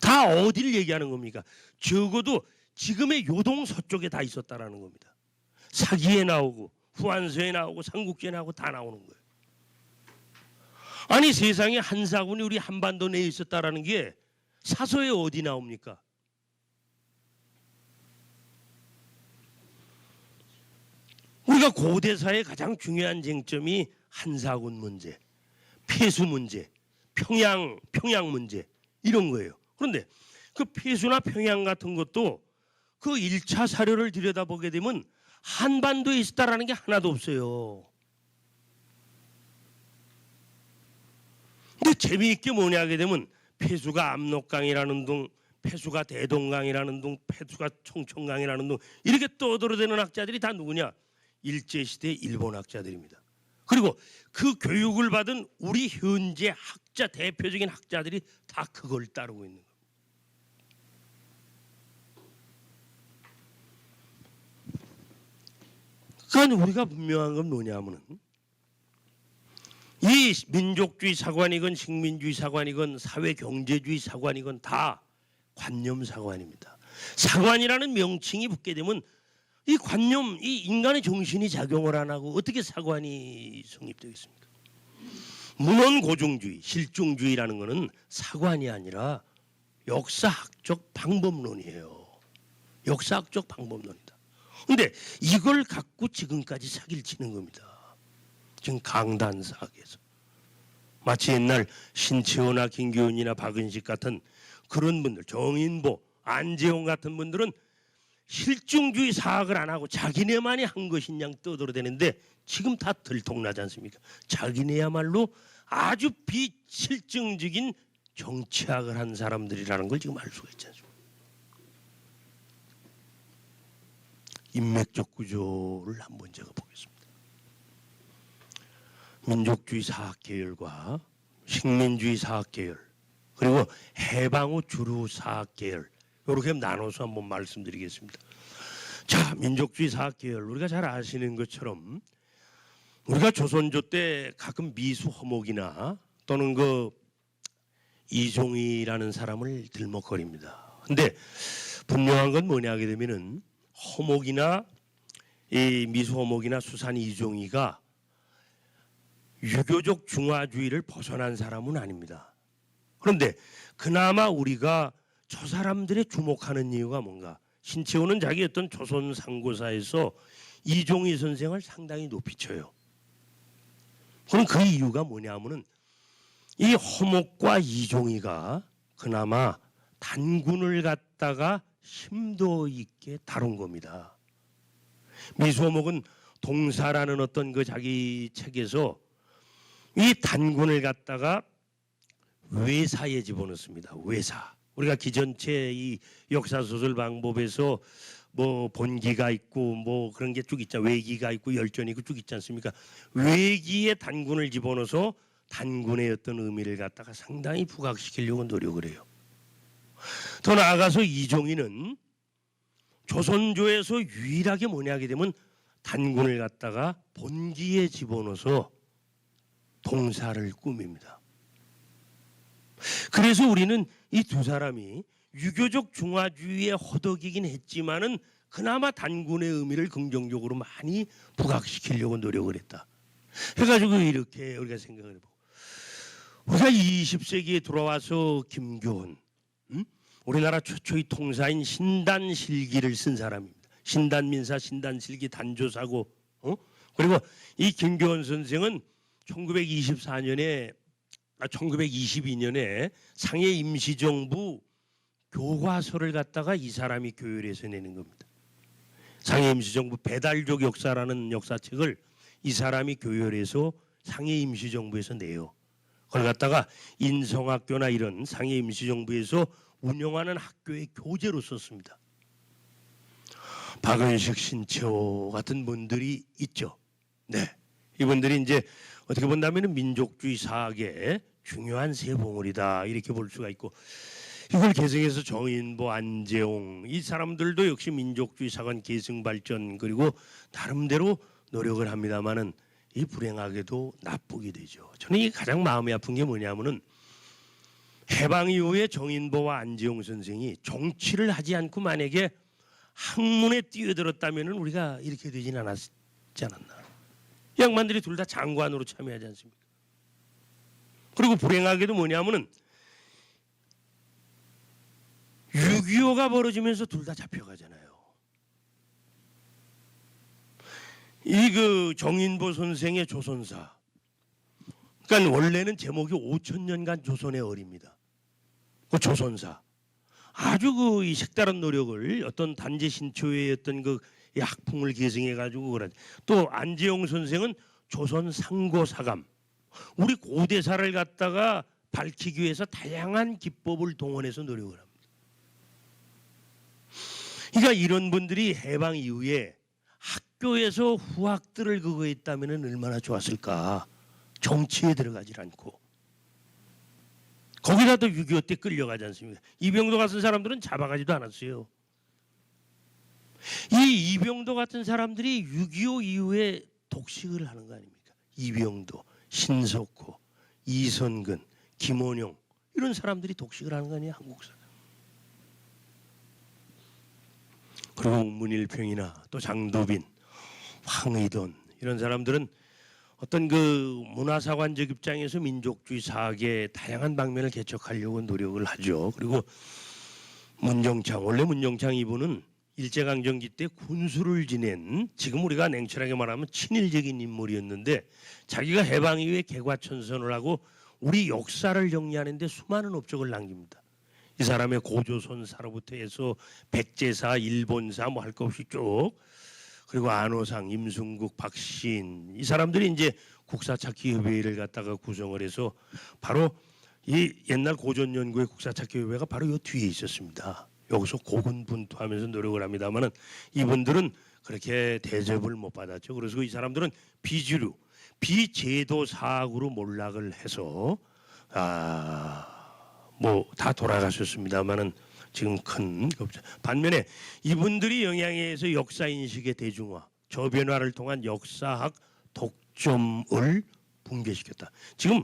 다 어디를 얘기하는 겁니까? 적어도 지금의 요동 서쪽에 다 있었다라는 겁니다. 사기에 나오고 후한서에 나오고 삼국지에 나오고 다 나오는 거예요. 아니 세상에 한사군이 우리 한반도 내에 있었다라는 게 사서에 어디 나옵니까? 우리가 고대사의 가장 중요한 쟁점이 한사군 문제, 폐수 문제, 평양 문제 이런 거예요. 그런데 그 폐수나 평양 같은 것도 그 1차 사료를 들여다보게 되면 한반도에 있었다라는 게 하나도 없어요. 근데 재미있게 뭐냐 하게 되면 폐수가 압록강이라는 둥, 폐수가 대동강이라는 둥, 폐수가 청천강이라는 둥 이렇게 떠들어대는 학자들이 다 누구냐? 일제시대 일본 학자들입니다. 그리고 그 교육을 받은 우리 현재 학자 대표적인 학자들이 다 그걸 따르고 있는 겁니다. 그러니까 우리가 분명한 건 뭐냐면은 이 민족주의 사관이건 식민주의 사관이건 사회경제주의 사관이건 다 관념 사관입니다. 사관이라는 명칭이 붙게 되면 이 관념, 이 인간의 정신이 작용을 안 하고 어떻게 사관이 성립되겠습니까? 문헌고증주의, 실증주의라는 것은 사관이 아니라 역사학적 방법론이에요. 역사학적 방법론이다. 그런데 이걸 갖고 지금까지 사기를 치는 겁니다. 지금 강단사학에서 마치 옛날 신치호나 김기훈이나 박은식 같은 그런 분들, 정인보, 안재홍 같은 분들은 실증주의 사학을 안 하고 자기네만이 한 것인 양 떠들어대는데 지금 다 들통나지 않습니까? 자기네야말로 아주 비실증적인 정치학을 한 사람들이라는 걸 지금 알 수가 있지 않습니까? 인맥적 구조를 한번 제가 보겠습니다. 민족주의 사학 계열과 식민주의 사학 계열 그리고 해방 후 주류 사학 계열 이렇게 나눠서 한번 말씀드리겠습니다. 자, 민족주의 사학 계열 우리가 잘 아시는 것처럼 우리가 조선조 때 가끔 미수 허목이나 또는 그 이종이라는 사람을 들먹거립니다. 근데 분명한 건 뭐냐 하게 되면은 허목이나 이 미수 허목이나 수산 이종이가 유교적 중화주의를 벗어난 사람은 아닙니다. 그런데 그나마 우리가 저 사람들의 주목하는 이유가 뭔가? 신채호는 자기 어떤 조선 상고사에서 이종희 선생을 상당히 높이 쳐요. 그럼 그 이유가 뭐냐면은 이 허목과 이종희가 그나마 단군을 갖다가 심도 있게 다룬 겁니다. 미수허목은 동사라는 어떤 그 자기 책에서 이 단군을 갖다가 외사에 집어넣습니다. 외사. 우리가 기전체 이 역사소설 방법에서 뭐 본기가 있고 뭐 그런 게 쭉 있잖아요. 외기가 있고 열전이 있고 쭉 있지 않습니까? 외기에 단군을 집어넣어서 단군의 어떤 의미를 갖다가 상당히 부각시키려고 노력을 해요. 더 나아가서 이종희는 조선조에서 유일하게 뭐냐 하게 되면 단군을 갖다가 본기에 집어넣어서 동사를 꾸밉니다. 그래서 우리는 이 두 사람이 유교적 중화주의에 허덕이긴 했지만은 그나마 단군의 의미를 긍정적으로 많이 부각시키려고 노력을 했다. 해가지고 이렇게 우리가 생각을 해보고 우리가 20세기에 돌아와서 김교훈 우리나라 최초의 통사인 신단실기를 쓴 사람입니다. 신단민사, 신단실기, 단조사고, 그리고 이 김교원 선생은 1922년에 상해 임시정부 교과서를 갖다가 이 사람이 교열해서 내는 겁니다. 상해 임시정부 배달족 역사라는 역사책을 이 사람이 교열해서 상해 임시정부에서 내요. 그걸 갖다가 인성학교나 이런 상해 임시정부에서 운영하는 학교의 교재로 썼습니다. 박은식, 신채호 같은 분들이 있죠. 네, 이분들이 이제 어떻게 본다면 민족주의 사학의 중요한 세 봉우리다 이렇게 볼 수가 있고, 이걸 계승해서 정인보, 안재홍 이 사람들도 역시 민족주의 사관 계승 발전 그리고 나름대로 노력을 합니다마는 이 불행하게도 나쁘게 되죠. 저는 이게 가장 마음이 아픈 게 뭐냐면은 해방 이후에 정인보와 안재홍 선생이 정치를 하지 않고 만약에 학문에 뛰어들었다면 우리가 이렇게 되진 않았지 않았나. 이 양반들이 둘 다 장관으로 참여하지 않습니까? 그리고 불행하게도 뭐냐면은 6.25가 벌어지면서 둘 다 잡혀가잖아요. 이 그 정인보 선생의 조선사, 그러니까 원래는 제목이 5,000년간 조선의 어리입니다. 그 조선사 아주 그 이 색다른 노력을 어떤 단재 신초의 어떤 그 학풍을 계승해 가지고 그러지. 또 안재홍 선생은 조선 상고사감, 우리 고대사를 갖다가 밝히기 위해서 다양한 기법을 동원해서 노력을 합니다. 그러니까 이런 분들이 해방 이후에 학교에서 후학들을 그거 했다면 얼마나 좋았을까. 정치에 들어가질 않고 거기다도 6.25 때 끌려가지 않습니까? 이병도 같은 사람들은 잡아가지도 않았어요. 이 이병도 같은 사람들이 6.25 이후에 독식을 하는 거 아닙니까? 이병도, 신석호, 이선근, 김원용 이런 사람들이 독식을 하는 거 아니에요? 한국 사람. 그리고 문일평이나 또 장도빈, 황의돈 이런 사람들은 어떤 그 문화사관적 입장에서 민족주의 사학의 다양한 방면을 개척하려고 노력을 하죠. 그리고 문정창, 원래 문정창 이분은 일제강점기 때 군수를 지낸, 지금 우리가 냉철하게 말하면 친일적인 인물이었는데 자기가 해방 이후에 개과천선을 하고 우리 역사를 정리하는 데 수많은 업적을 남깁니다. 이 사람의 고조선사로부터 해서 백제사, 일본사 뭐 할 것 없이 쭉, 그리고 안호상, 임승국, 박시인 이 사람들이 이제 국사찾기협의회를 갖다가 구성을 해서 바로 이 옛날 고전연구의 국사찾기협의회가 바로 이 뒤에 있었습니다. 여기서 고군분투하면서 노력을 합니다만은 이분들은 그렇게 대접을 못 받았죠. 그래서 이 사람들은 비주류, 비제도 사학으로 몰락을 해서 뭐 다 돌아가셨습니다만은 지금 큰 반면에 이분들이 영향에 의해서 역사인식의 대중화, 저변화를 통한 역사학 독점을 붕괴시켰다. 지금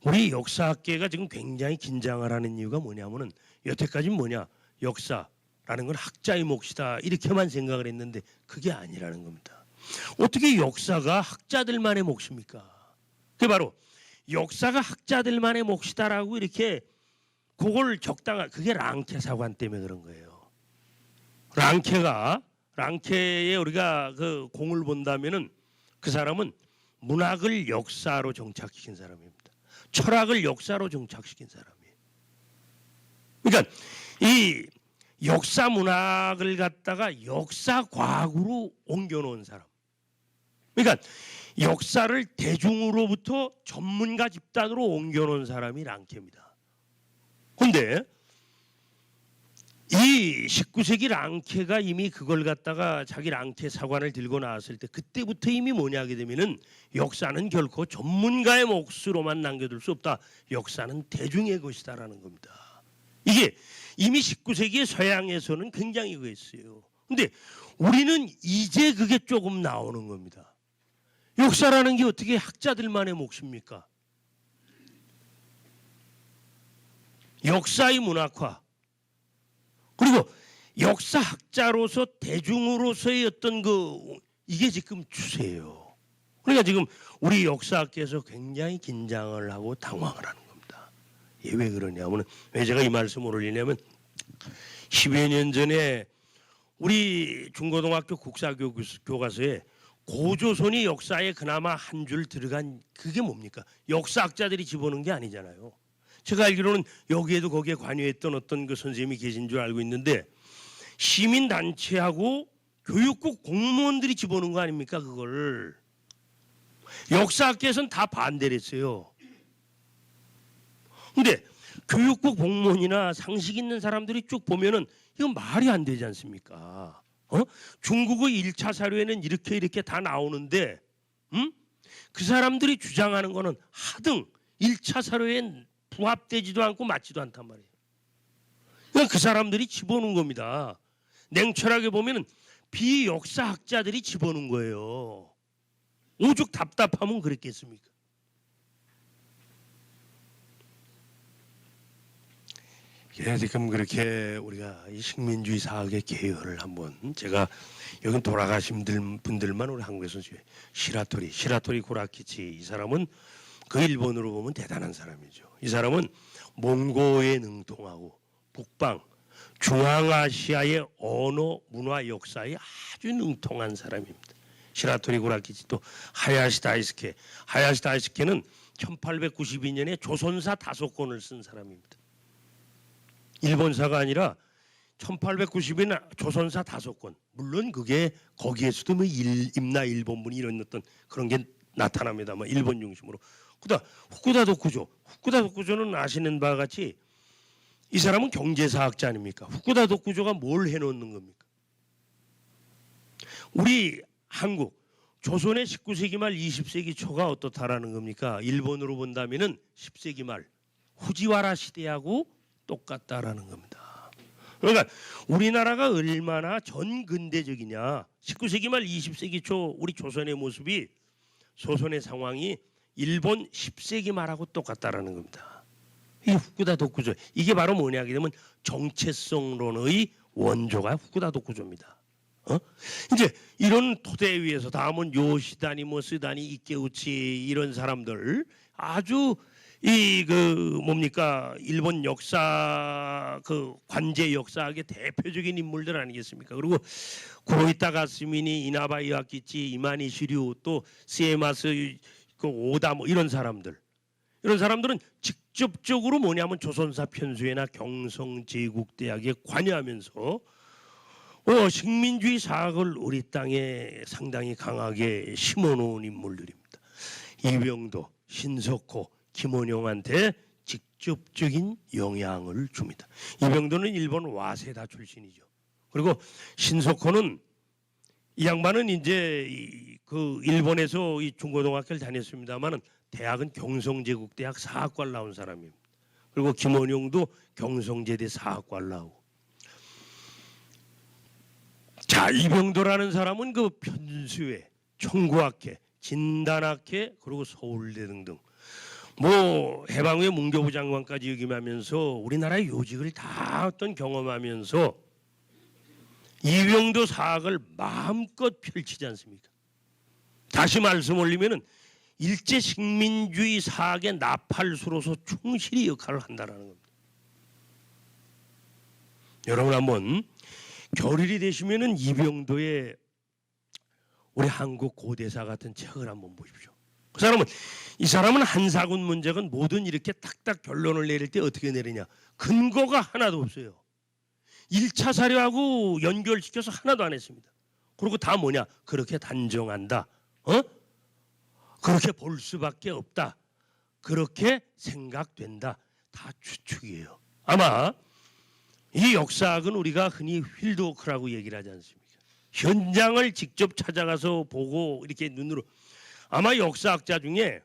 우리 역사학계가 지금 굉장히 긴장을 하는 이유가 뭐냐면은 여태까지는 뭐냐, 역사라는 건 학자의 몫이다 이렇게만 생각을 했는데 그게 아니라는 겁니다. 어떻게 역사가 학자들만의 몫입니까? 그게 바로 역사가 학자들만의 몫이다라고 이렇게 그걸 그게 랑케 사관 때문에 그런 거예요. 랑케에 우리가 그 공을 본다면은 그 사람은 문학을 역사로 정착시킨 사람입니다. 철학을 역사로 정착시킨 사람이에요. 그러니까 이 역사 문학을 갖다가 역사 과학으로 옮겨놓은 사람. 그러니까 역사를 대중으로부터 전문가 집단으로 옮겨놓은 사람이 랑케입니다. 그런데 이 19세기 랑케가 이미 그걸 갖다가 자기 랑케 사관을 들고 나왔을 때 그때부터 이미 뭐냐 하게 되면은 역사는 결코 전문가의 몫으로만 남겨둘 수 없다. 역사는 대중의 것이다라는 겁니다. 이게 이미 19세기의 서양에서는 굉장히 그랬어요. 근데 우리는 이제 그게 조금 나오는 겁니다. 역사라는 게 어떻게 학자들만의 몫입니까? 역사의 문학화, 그리고 역사학자로서 대중으로서의 어떤 이게 지금 추세예요. 그러니까 지금 우리 역사학계에서 굉장히 긴장을 하고 당황을 하는 겁니다. 이게 왜 그러냐면, 왜 제가 이 말씀을 올리냐면 10여 년 전에 우리 중고등학교 국사교과서에 고조선이 역사에 그나마 한 줄 들어간 그게 뭡니까? 역사학자들이 집어넣은 게 아니잖아요. 제가 알기로는 여기에도 거기에 관여했던 어떤 그 선생님이 계신 줄 알고 있는데 시민단체하고 교육국 공무원들이 집어넣은 거 아닙니까? 그걸 역사학계에서는 다 반대를 했어요. 근데 교육국 공무원이나 상식 있는 사람들이 쭉 보면은 이건 말이 안 되지 않습니까? 중국의 1차 사료에는 이렇게 다 나오는데 그 사람들이 주장하는 거는 하등 1차 사료에 부합되지도 않고 맞지도 않단 말이에요. 그러니까 그 사람들이 집어넣은 겁니다. 냉철하게 보면은 비역사학자들이 집어넣은 거예요. 오죽 답답하면 그랬겠습니까? 예, 지금 그렇게 우리가 이 식민주의 사학의 계열을 한번 제가 여기 돌아가신 분들만 우리 한국에서 시라토리 고라키치 이 사람은 그 일본으로 보면 대단한 사람이죠. 이 사람은 몽고에 능통하고 북방 중앙아시아의 언어 문화 역사에 아주 능통한 사람입니다. 시라토리 고라키치 또 하야시 다이스케는 1892년에 조선사 5권을 쓴 사람입니다. 일본사가 아니라 1890년 조선사 5권. 물론 그게 거기에서도 뭐 임나 일본분이 이런 어떤 그런 게 나타납니다만 일본 중심으로. 그다음 후쿠다 도쿠조는 아시는 바와 같이 이 사람은 경제사학자 아닙니까? 후쿠다 도쿠조가 뭘 해놓는 겁니까? 우리 한국 조선의 19세기 말 20세기 초가 어떻다라는 겁니까? 일본으로 본다면은 10세기 말 후지와라 시대하고 똑같다라는 겁니다. 그러니까 우리나라가 얼마나 전근대적이냐. 19세기 말 20세기 초 우리 조선의 모습이 조선의 상황이 일본 10세기 말하고 똑같다라는 겁니다. 이 후쿠다 도쿠조 이게 바로 뭐냐 하게 되면 정체성론의 원조가 후쿠다 도쿠조입니다. 이제 이런 토대 위에서 다음은 요시다니 뭐 쓰다니 이케우치 이런 사람들 아주 이 그 뭡니까 일본 역사 그 관제 역사학의 대표적인 인물들 아니겠습니까? 그리고 구로이타 가스미니 이나바 이와키치 이마니 시류 또 시에마스 그 오다 뭐 이런 사람들은 직접적으로 뭐냐면 조선사 편수회나 경성제국대학에 관여하면서 식민주의 사학을 우리 땅에 상당히 강하게 심어놓은 인물들입니다. 이병도, 신석호, 김원용한테 직접적인 영향을 줍니다. 이병도는 일본 와세다 출신이죠. 그리고 신석호는 이 양반은 이제 그 일본에서 이 중고등학교를 다녔습니다만은 대학은 경성제국대학 사학과를 나온 사람입니다. 그리고 김원용도 경성제대 사학과를 나오고. 자, 이병도라는 사람은 그 편수회, 청구학회, 진단학회 그리고 서울대 등등 뭐 해방 후에 문교부 장관까지 역임하면서 우리나라의 요직을 다 어떤 경험하면서 이병도 사학을 마음껏 펼치지 않습니까? 다시 말씀 올리면은 일제 식민주의 사학의 나팔수로서 충실히 역할을 한다는 겁니다. 여러분 한번 겨를이 되시면은 이병도의 우리 한국 고대사 같은 책을 한번 보십시오. 이 사람은 한사군 문제건 뭐든 이렇게 딱딱 결론을 내릴 때 어떻게 내리냐. 근거가 하나도 없어요. 1차 사료하고 연결시켜서 하나도 안 했습니다. 그리고 다 뭐냐. 그렇게 단정한다. 그렇게 볼 수밖에 없다. 그렇게 생각된다. 다 추측이에요. 아마 이 역사학은 우리가 흔히 필드워크라고 얘기를 하지 않습니까? 현장을 직접 찾아가서 보고 이렇게 눈으로 아마 역사학자 중에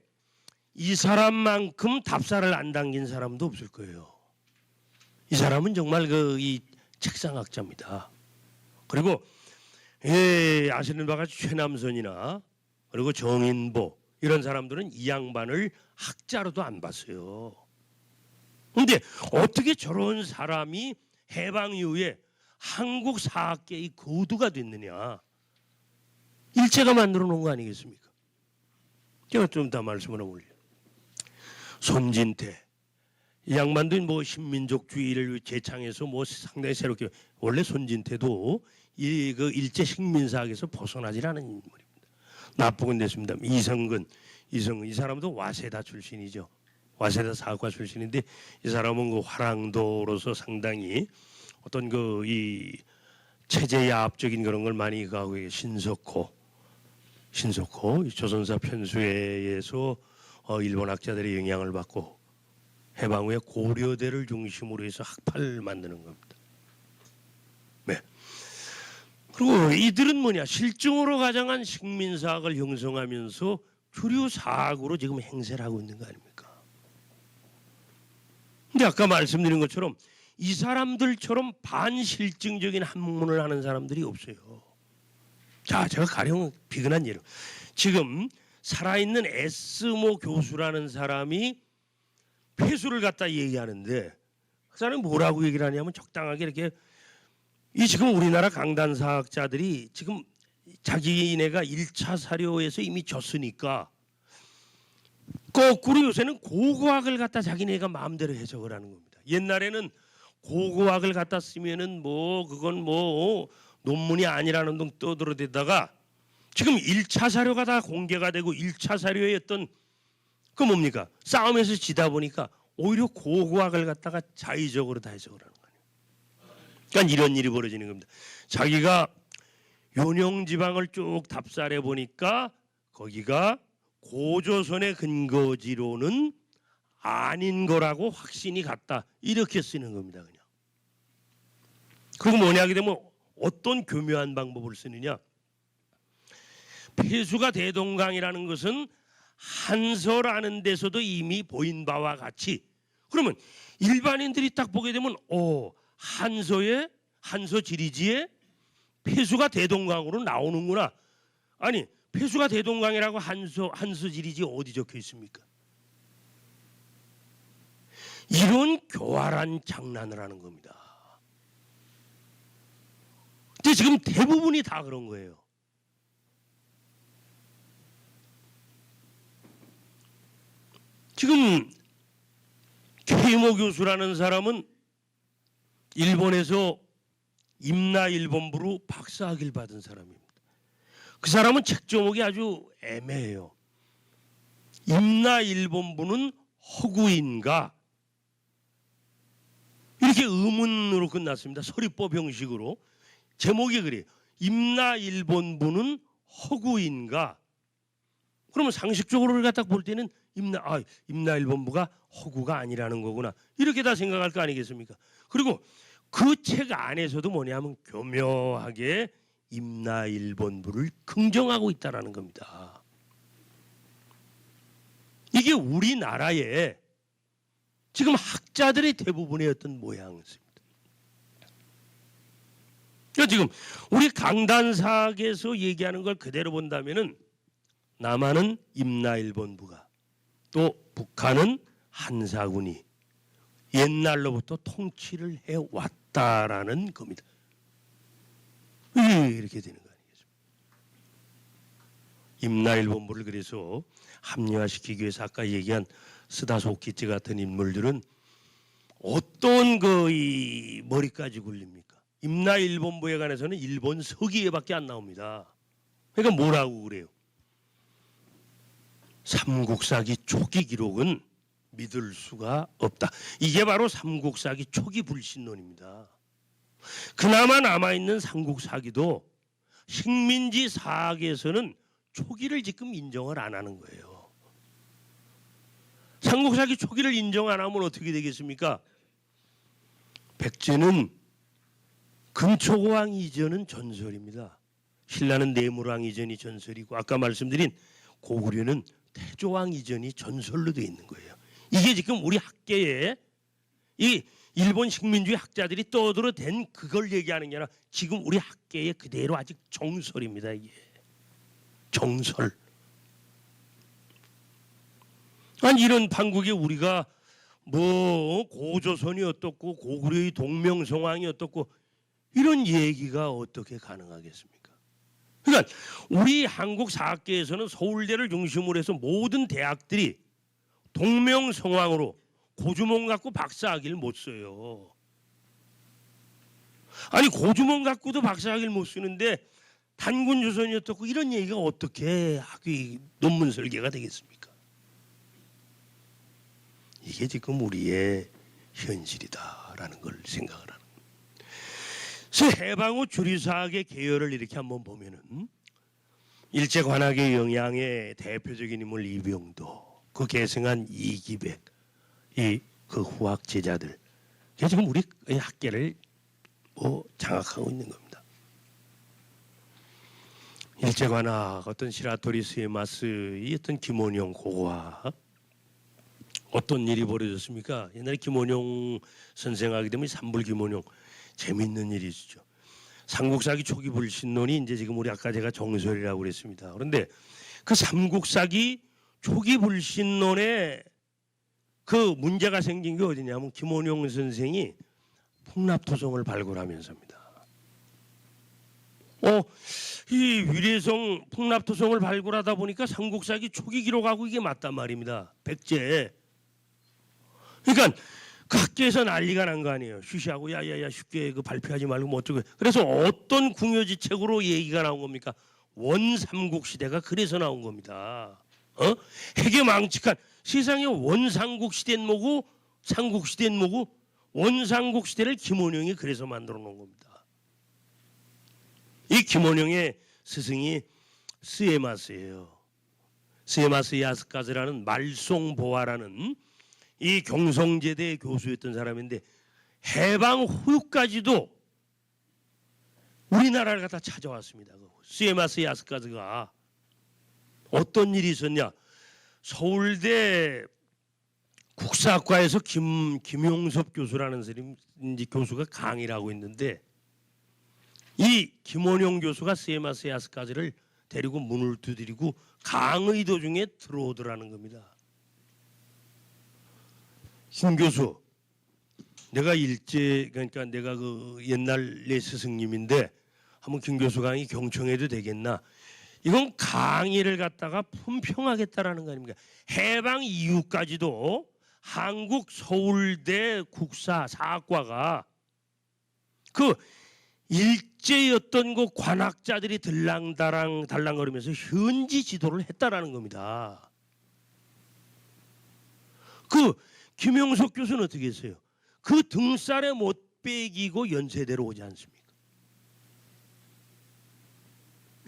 이 사람만큼 답사를 안 당긴 사람도 없을 거예요. 이 사람은 정말 이 책상학자입니다. 그리고 아시는 바가 최남선이나 그리고 정인보 이런 사람들은 이 양반을 학자로도 안 봤어요. 그런데 어떻게 저런 사람이 해방 이후에 한국 사학계의 거두가 됐느냐. 일제가 만들어 놓은 거 아니겠습니까? 제가 좀 더 말씀을 올려요. 손진태 이 양반도 뭐 신민족주의를 재창해서 뭐 상당히 새롭게 원래 손진태도 그 일제 식민사학에서 벗어나질 않은 인물입니다. 나쁘건 됐습니다. 이성근 이 사람도 와세다 출신이죠. 와세다 사학과 출신인데 이 사람은 그 화랑도로서 상당히 어떤 그 이 체제 야합적인 그런 걸 많이 가고 신석호 이 조선사 편수회에서 일본 학자들의 영향을 받고 해방 후에 고려대를 중심으로 해서 학파를 만드는 겁니다. 네. 그리고 이들은 뭐냐 실증으로 가장한 식민사학을 형성하면서 주류 사학으로 지금 행세를 하고 있는 거 아닙니까? 근데 아까 말씀드린 것처럼 이 사람들처럼 반실증적인 학문을 하는 사람들이 없어요. 자, 제가 가령 비근한 예로 지금 살아있는 에스모 교수라는 사람이 폐수를 갖다 얘기하는데 그 사람이 뭐라고 얘기를 하냐면 적당하게 이렇게 이 지금 우리나라 강단사학자들이 지금 자기네가 1차 사료에서 이미 졌으니까 거꾸로 요새는 고고학을 갖다 자기네가 마음대로 해석을 하는 겁니다. 옛날에는 고고학을 갖다 쓰면은 뭐 그건 뭐 논문이 아니라는 둥 떠들어대다가 지금 1차 사료가 다 공개가 되고 1차 사료의 어떤 그 뭡니까? 싸움에서 지다 보니까 오히려 고고학을 갖다가 자의적으로 다 해석을 하는 거예요. 그러니까 이런 일이 벌어지는 겁니다. 자기가 요령지방을 쭉 답사해 보니까 거기가 고조선의 근거지로는 아닌 거라고 확신이 갔다. 이렇게 쓰는 겁니다. 그냥. 그리고 뭐냐 하게 되면 어떤 교묘한 방법을 쓰느냐. 폐수가 대동강이라는 것은 한서라는 데서도 이미 보인 바와 같이 그러면 일반인들이 딱 보게 되면 한서 지리지에 폐수가 대동강으로 나오는구나. 아니 폐수가 대동강이라고 한서 지리지 어디 적혀 있습니까? 이런 교활한 장난을 하는 겁니다. 근데 지금 대부분이 다 그런 거예요. 지금 케이모 교수라는 사람은 일본에서 임나일본부로 박사학위를 받은 사람입니다. 그 사람은 책 제목이 아주 애매해요. 임나일본부는 허구인가? 이렇게 의문으로 끝났습니다. 서리법 형식으로. 제목이 그래요. 임나일본부는 허구인가? 그러면 상식적으로 갖다 볼 때는 임나일본부가 허구가 아니라는 거구나. 이렇게 다 생각할 거 아니겠습니까? 그리고 그 책 안에서도 뭐냐면 교묘하게 임나일본부를 긍정하고 있다는 겁니다. 이게 우리나라의 지금 학자들의 대부분의 어떤 모양새입니다. 그러니까 지금 우리 강단사학에서 얘기하는 걸 그대로 본다면은 남한은 임나일본부가 또 북한은 한사군이 옛날로부터 통치를 해왔다라는 겁니다. 이렇게 되는 거 아니겠습니까? 임나일본부를 그래서 합리화시키기 위해서 아까 얘기한 스다소키치 같은 인물들은 어떤 이 머리까지 굴립니까? 임나일본부에 관해서는 일본 서기에밖에 안 나옵니다. 그러니까 뭐라고 그래요? 삼국사기 초기 기록은 믿을 수가 없다. 이게 바로 삼국사기 초기 불신론입니다. 그나마 남아있는 삼국사기도 식민지 사학에서는 초기를 지금 인정을 안 하는 거예요. 삼국사기 초기를 인정 안 하면 어떻게 되겠습니까? 백제는 금초고왕 이전은 전설입니다. 신라는 내물왕 이전이 전설이고 아까 말씀드린 고구려는 태조왕 이전이 전설로 되어 있는 거예요. 이게 지금 우리 학계에 이 일본 식민주의 학자들이 떠들어댄 그걸 얘기하는 게 아니라 지금 우리 학계에 그대로 아직 정설입니다. 이게 정설. 아니 이런 판국에 우리가 뭐 고조선이 어떻고 고구려의 동명성왕이 어떻고 이런 얘기가 어떻게 가능하겠습니까? 그러니까 우리 한국 사학계에서는 서울대를 중심으로 해서 모든 대학들이 동명성왕으로 고주몽 갖고 박사학위를 못 써요. 아니 고주머니 갖고도 박사학위를 못 쓰는데 단군 조선이었다고 이런 얘기가 어떻게 학위 논문 설계가 되겠습니까? 이게 지금 우리의 현실이다라는 걸 생각을 하는 거예요. 그래서 해방 후 주류사학의 계열을 이렇게 한번 보면은 일제관학의 영향의 대표적인 인물 이병도, 그 계승한 이기백, 그 후학 제자들, 이게 지금 우리 학계를 장악하고 있는 겁니다. 일제관학 어떤 시라토리 스에마스의 어떤 김원용 고고학, 어떤 일이 벌어졌습니까? 옛날에 김원용 선생 하게 되면 산불 김원용 재밌는 일이 있죠. 삼국사기 초기 불신론이 이제 지금 우리 아까 제가 정설이라고 그랬습니다. 그런데 그 삼국사기 초기 불신론에 그 문제가 생긴 게 어디냐면 김원용 선생이 풍납토성을 발굴하면서입니다. 이 위례성 풍납토성을 발굴하다 보니까 삼국사기 초기 기록하고 이게 맞단 말입니다. 백제. 그러니까 그 학계에서 난리가 난 거 아니에요. 쉬쉬하고 야야야 쉽게 그 발표하지 말고 뭐 어쩌고. 그래서 어떤 궁여지책으로 얘기가 나온 겁니까? 원삼국 시대가 그래서 나온 겁니다. 핵에 망측한 세상에 원삼국 시대는 뭐고 삼국 시대는 뭐고, 원삼국 시대를 김원용이 그래서 만들어 놓은 겁니다. 이 김원용의 스승이 스에마스예요. 스에마스 야스카즈라는 말송보아라는 이 경성제대 교수였던 사람인데 해방 후까지도 우리나라를 갖다 찾아왔습니다. 스에마스 야스카즈가 어떤 일이 있었냐? 서울대 국사학과에서 김용섭 교수라는 교수가 강의를 하고 있는데 이 김원용 교수가 스에마스 야스카즈를 데리고 문을 두드리고 강의 도중에 들어오더라는 겁니다. 김 교수, 내가 그러니까 내가 그 옛날 내 스승님인데 한번 김 교수 강의 경청해도 되겠나? 이건 강의를 갖다가 품평하겠다라는 거 아닙니까? 해방 이후까지도 한국 서울대 국사사학과가 그 일제였던 그 관학자들이 달랑거리면서 현지 지도를 했다라는 겁니다. 그 김용석 교수는 어떻게 했어요? 그 등살에 못 빼기고 연세대로 오지 않습니까?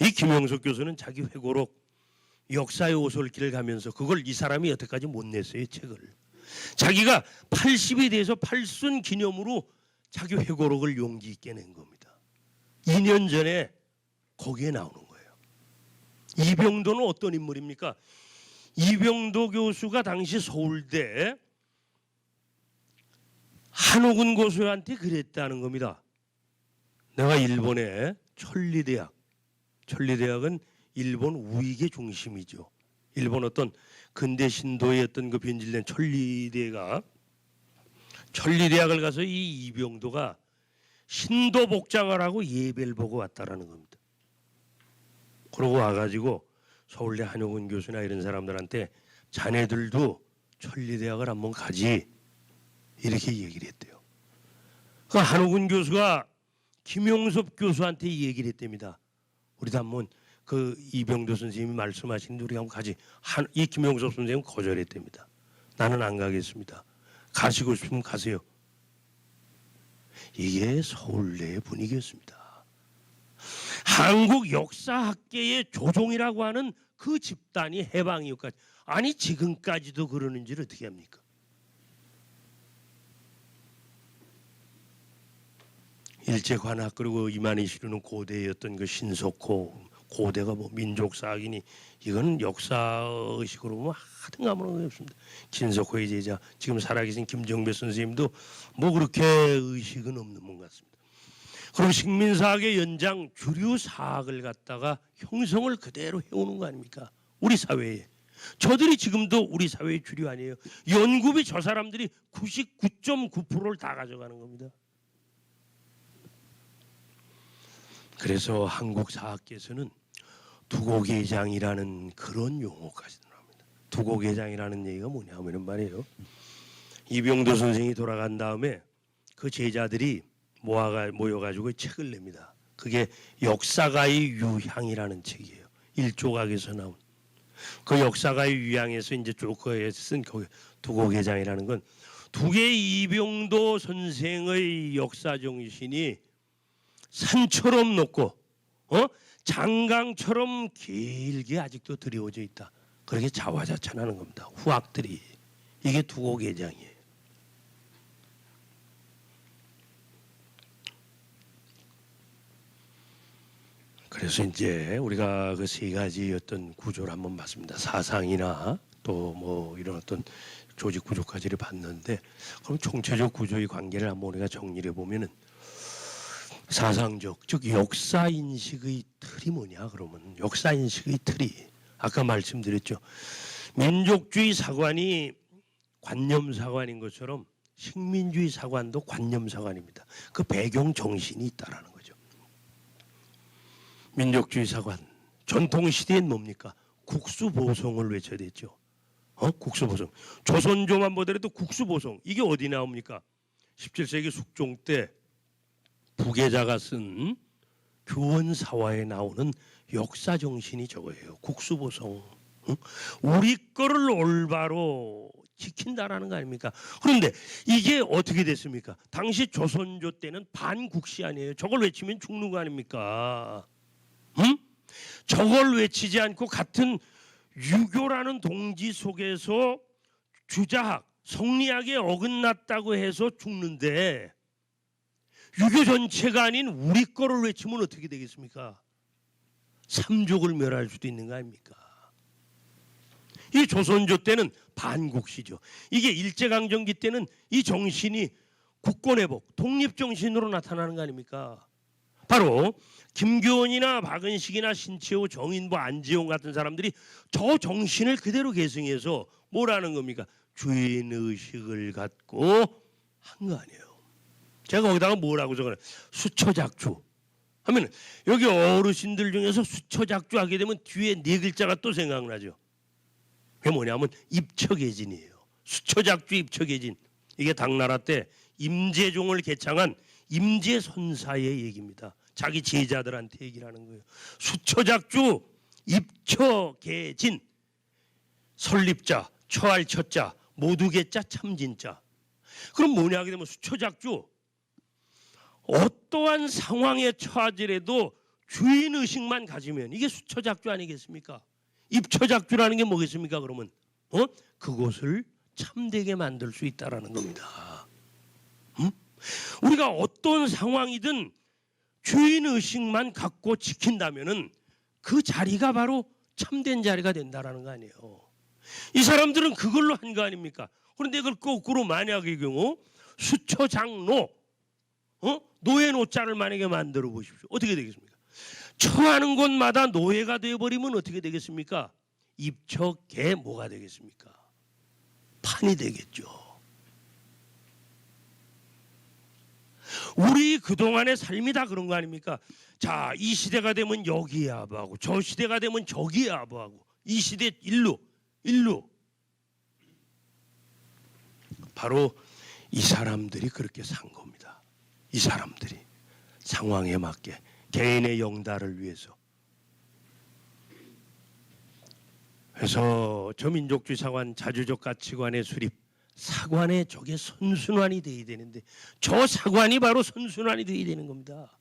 이 김용석 교수는 자기 회고록 역사의 오솔길을 가면서 그걸 이 사람이 여태까지 못 냈어요, 책을. 자기가 80에 대해서 8순 기념으로 자기 회고록을 용기 있게 낸 겁니다. 2년 전에 거기에 나오는 거예요. 이병도는 어떤 인물입니까? 이병도 교수가 당시 서울대 한옥은 교수한테 그랬다는 겁니다. 내가 일본의 천리대학은 일본 우익의 중심이죠. 일본 어떤 근대 신도의 어떤 그 변질된 천리대학을 가서 이 이병도가 신도 복장을 하고 예배를 보고 왔다라는 겁니다. 그러고 와가지고 서울대 한옥은 교수나 이런 사람들한테 자네들도 천리대학을 한번 가지 이렇게 얘기를 했대요. 그 한옥은 교수가 김용섭 교수한테 얘기를 했답니다. 우리도 한번 그 이병도 선생님이 말씀하시는데 우리 한번 가지. 이 김용섭 선생님은 거절했답니다. 나는 안 가겠습니다. 가시고 싶으면 가세요. 이게 서울대의 분위기였습니다. 한국 역사학계의 조종이라고 하는 그 집단이 해방 이후까지, 아니 지금까지도 그러는지를 어떻게 합니까? 일제관학 그리고 이만희 씨는 고대였던 그 신석호, 고대가 뭐 민족사학이니 이건 역사의식으로 보면 하등 아무런 게 없습니다. 신석호의 제자 지금 살아계신 김정배 선생님도 뭐 그렇게 의식은 없는 분 같습니다. 그럼 식민사학의 연장 주류사학을 갖다가 형성을 그대로 해오는 거 아닙니까? 우리 사회에. 저들이 지금도 우리 사회의 주류 아니에요. 연구비 저 사람들이 99.9%를 다 가져가는 겁니다. 그래서 한국 사학계에서는 두고개장이라는 그런 용어까지 나옵니다. 두고개장이라는 얘기가 뭐냐면 말이에요. 이병도 선생이 돌아간 다음에 그 제자들이 모여가지고 책을 냅니다. 그게 역사가의 유향이라는 책이에요. 일조각에서 나온. 그 역사가의 유향에서 이제 조커에 쓴 두고개장이라는 건 두개 이병도 선생의 역사 정신이 산처럼 높고 장강처럼 길게 아직도 드리워져 있다. 그렇게 자화자찬하는 겁니다. 후학들이. 이게 두고개장이에요. 그래서 이제 우리가 그 세 가지 어떤 구조를 한번 봤습니다. 사상이나 또 뭐 이런 어떤 조직 구조까지를 봤는데, 그럼 총체적 구조의 관계를 한번 우리가 정리해 보면은 사상적, 즉 역사 인식의 틀이 뭐냐? 그러면 역사 인식의 틀이 아까 말씀드렸죠. 민족주의 사관이 관념 사관인 것처럼 식민주의 사관도 관념 사관입니다. 그 배경 정신이 있다라는 거죠. 민족주의 사관 전통 시대엔 뭡니까? 국수보성을 외쳐야 됐죠. 국수보성. 조선조만 보더라도 국수보성. 이게 어디 나옵니까? 17세기 숙종 때 부계자가 쓴 교원사화에 나오는 역사 정신이 저거예요. 국수보성. 우리 거를 올바로 지킨다라는 거 아닙니까? 그런데 이게 어떻게 됐습니까? 당시 조선조 때는 반국시 아니에요. 저걸 외치면 죽는 거 아닙니까? 저걸 외치지 않고 같은 유교라는 동지 속에서 주자학, 성리학에 어긋났다고 해서 죽는데 유교 전체가 아닌 우리 거를 외치면 어떻게 되겠습니까? 삼족을 멸할 수도 있는 거 아닙니까? 이 조선조 때는 반국시죠. 이게 일제강점기 때는 이 정신이 국권회복, 독립정신으로 나타나는 거 아닙니까? 바로 김교원이나 박은식이나 신채호, 정인보, 안지용 같은 사람들이 저 정신을 그대로 계승해서 뭐라는 겁니까? 주인의식을 갖고 한 거 아니에요. 제가 거기다가 뭐라고 적어요? 수처작주 하면 여기 어르신들 중에서 수처작주 하게 되면 뒤에 네 글자가 또 생각나죠. 그게 뭐냐면 입처계진이에요. 수처작주 입처계진. 이게 당나라 때 임재종을 개창한 임재선사의 얘기입니다. 자기 제자들한테 얘기를 하는 거예요. 수처작주 입처계진. 설립자, 처할 처자, 모두개자, 참진자. 그럼 뭐냐 하게 되면 수처작주, 어떠한 상황에 처하더라도 주인의식만 가지면 이게 수처작주 아니겠습니까? 입처작주라는 게 뭐겠습니까? 그러면 그곳을 참되게 만들 수 있다라는 겁니다. 우리가 어떤 상황이든 주인의식만 갖고 지킨다면은 그 자리가 바로 참된 자리가 된다라는 거 아니에요. 이 사람들은 그걸로 한 거 아닙니까? 그런데 그걸 거꾸로 만약의 경우 수처장로, 노예 노자를 만약에 만들어 보십시오. 어떻게 되겠습니까? 처하는 곳마다 노예가 되어버리면 어떻게 되겠습니까? 입처계 뭐가 되겠습니까? 판이 되겠죠. 우리 그동안의 삶이 다 그런 거 아닙니까? 자, 이 시대가 되면 여기에 아부하고 저 시대가 되면 저기에 아부하고 이 시대 일로 바로 이 사람들이 그렇게 산 겁니다. 이 사람들이 상황에 맞게 개인의 영달을 위해서. 그래서 저 민족주의 사관, 자주적 가치관의 수립, 사관의 저게 선순환이 돼야 되는데 저 사관이 바로 선순환이 돼야 되는 겁니다.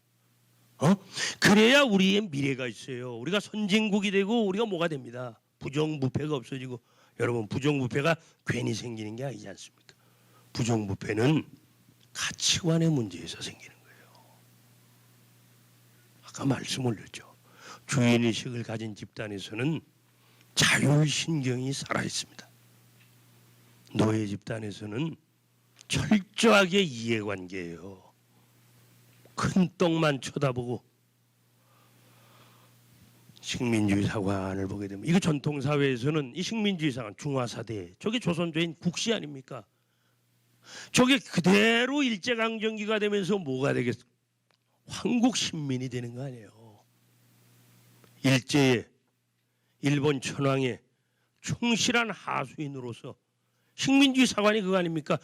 그래야 우리의 미래가 있어요. 우리가 선진국이 되고 우리가 뭐가 됩니다. 부정부패가 없어지고. 여러분, 부정부패가 괜히 생기는 게 아니지 않습니까? 부정부패는 가치관의 문제에서 생기는 거예요. 아까 말씀 올렸죠. 주인의식을 가진 집단에서는 자율신경이 살아있습니다. 노예 집단에서는 철저하게 이해관계예요. 큰 떡만 쳐다보고. 식민주의 사관을 보게 되면 이거 전통사회에서는 이 식민주의 사관 중화사대, 저게 조선조인 국시 아닙니까? 저게 그대로 일제강점기가 되면서 뭐가 되겠어? 황국 신민이 되는 거 아니에요. 일제에 일본 천황의 충실한 하수인으로서 식민주의 사관이 그거 아닙니까?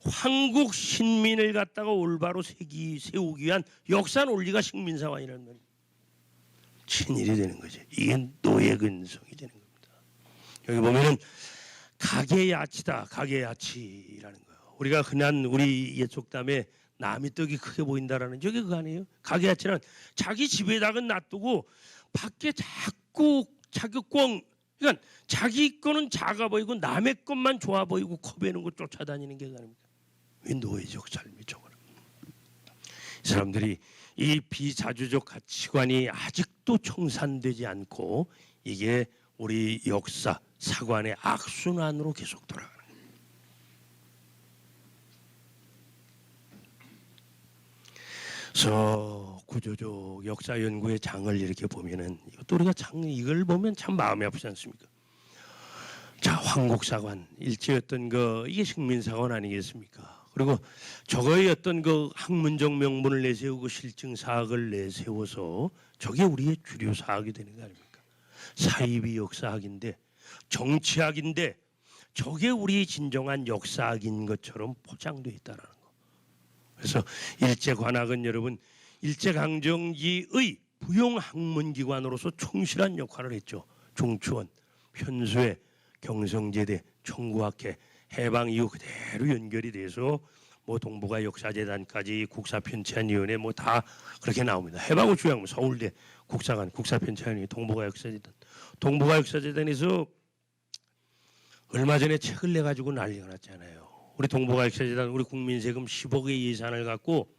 한국 신민을 갖다가 올바로 세우기 위한 역사 논리가 식민사관이라는 말이에요. 친일이 되는 거죠. 이게 노예근성이 되는 겁니다. 여기 보면은 가계야치다. 가계야치라는 거예요. 우리가 흔한 우리 옛 속담에 남의 떡이 크게 보인다라는 저게 그거 아니에요? 가계야치는 자기 집에다가 놔두고 밖에 자꾸 자기 꽝, 그러니까 자기 거는 작아 보이고 남의 것만 좋아 보이고 커배는 거 쫓아다니는 게 아닙니까? 왜 노예적 삶이죠? 이 사람들이 이 비자주적 가치관이 아직도 청산되지 않고 이게 우리 역사 사관의 악순환으로 계속 돌아가는 거예요. 그래서 구조적 역사 연구의 장을 이렇게 보면은 이것도 우리가 이걸 보면 참 마음이 아프지 않습니까? 자, 황곡사관 일제였던 거 이게 식민사관 아니겠습니까? 그리고 저거의 어떤 그 학문적 명분을 내세우고 실증 사학을 내세워서 저게 우리의 주류 사학이 되는 거 아닙니까? 사이비 역사학인데 정치학인데 저게 우리의 진정한 역사학인 것처럼 포장되어 있다라는 거. 그래서 일제관학은 여러분 일제강점기의 부용학문기관으로서 충실한 역할을 했죠. 중추원, 편수회, 경성제대, 청구학회 해방 이후 그대로 연결이 돼서 뭐 동북아 역사재단까지 국사편찬위원회 뭐 다 그렇게 나옵니다. 해방 후 주양 서울대 국사관 국사편찬위원회 동북아 역사재단 동북아 역사재단에서 얼마 전에 책을 내 가지고 난리가 났잖아요. 우리 동북아 역사재단 우리 국민 세금 10억의 예산을 갖고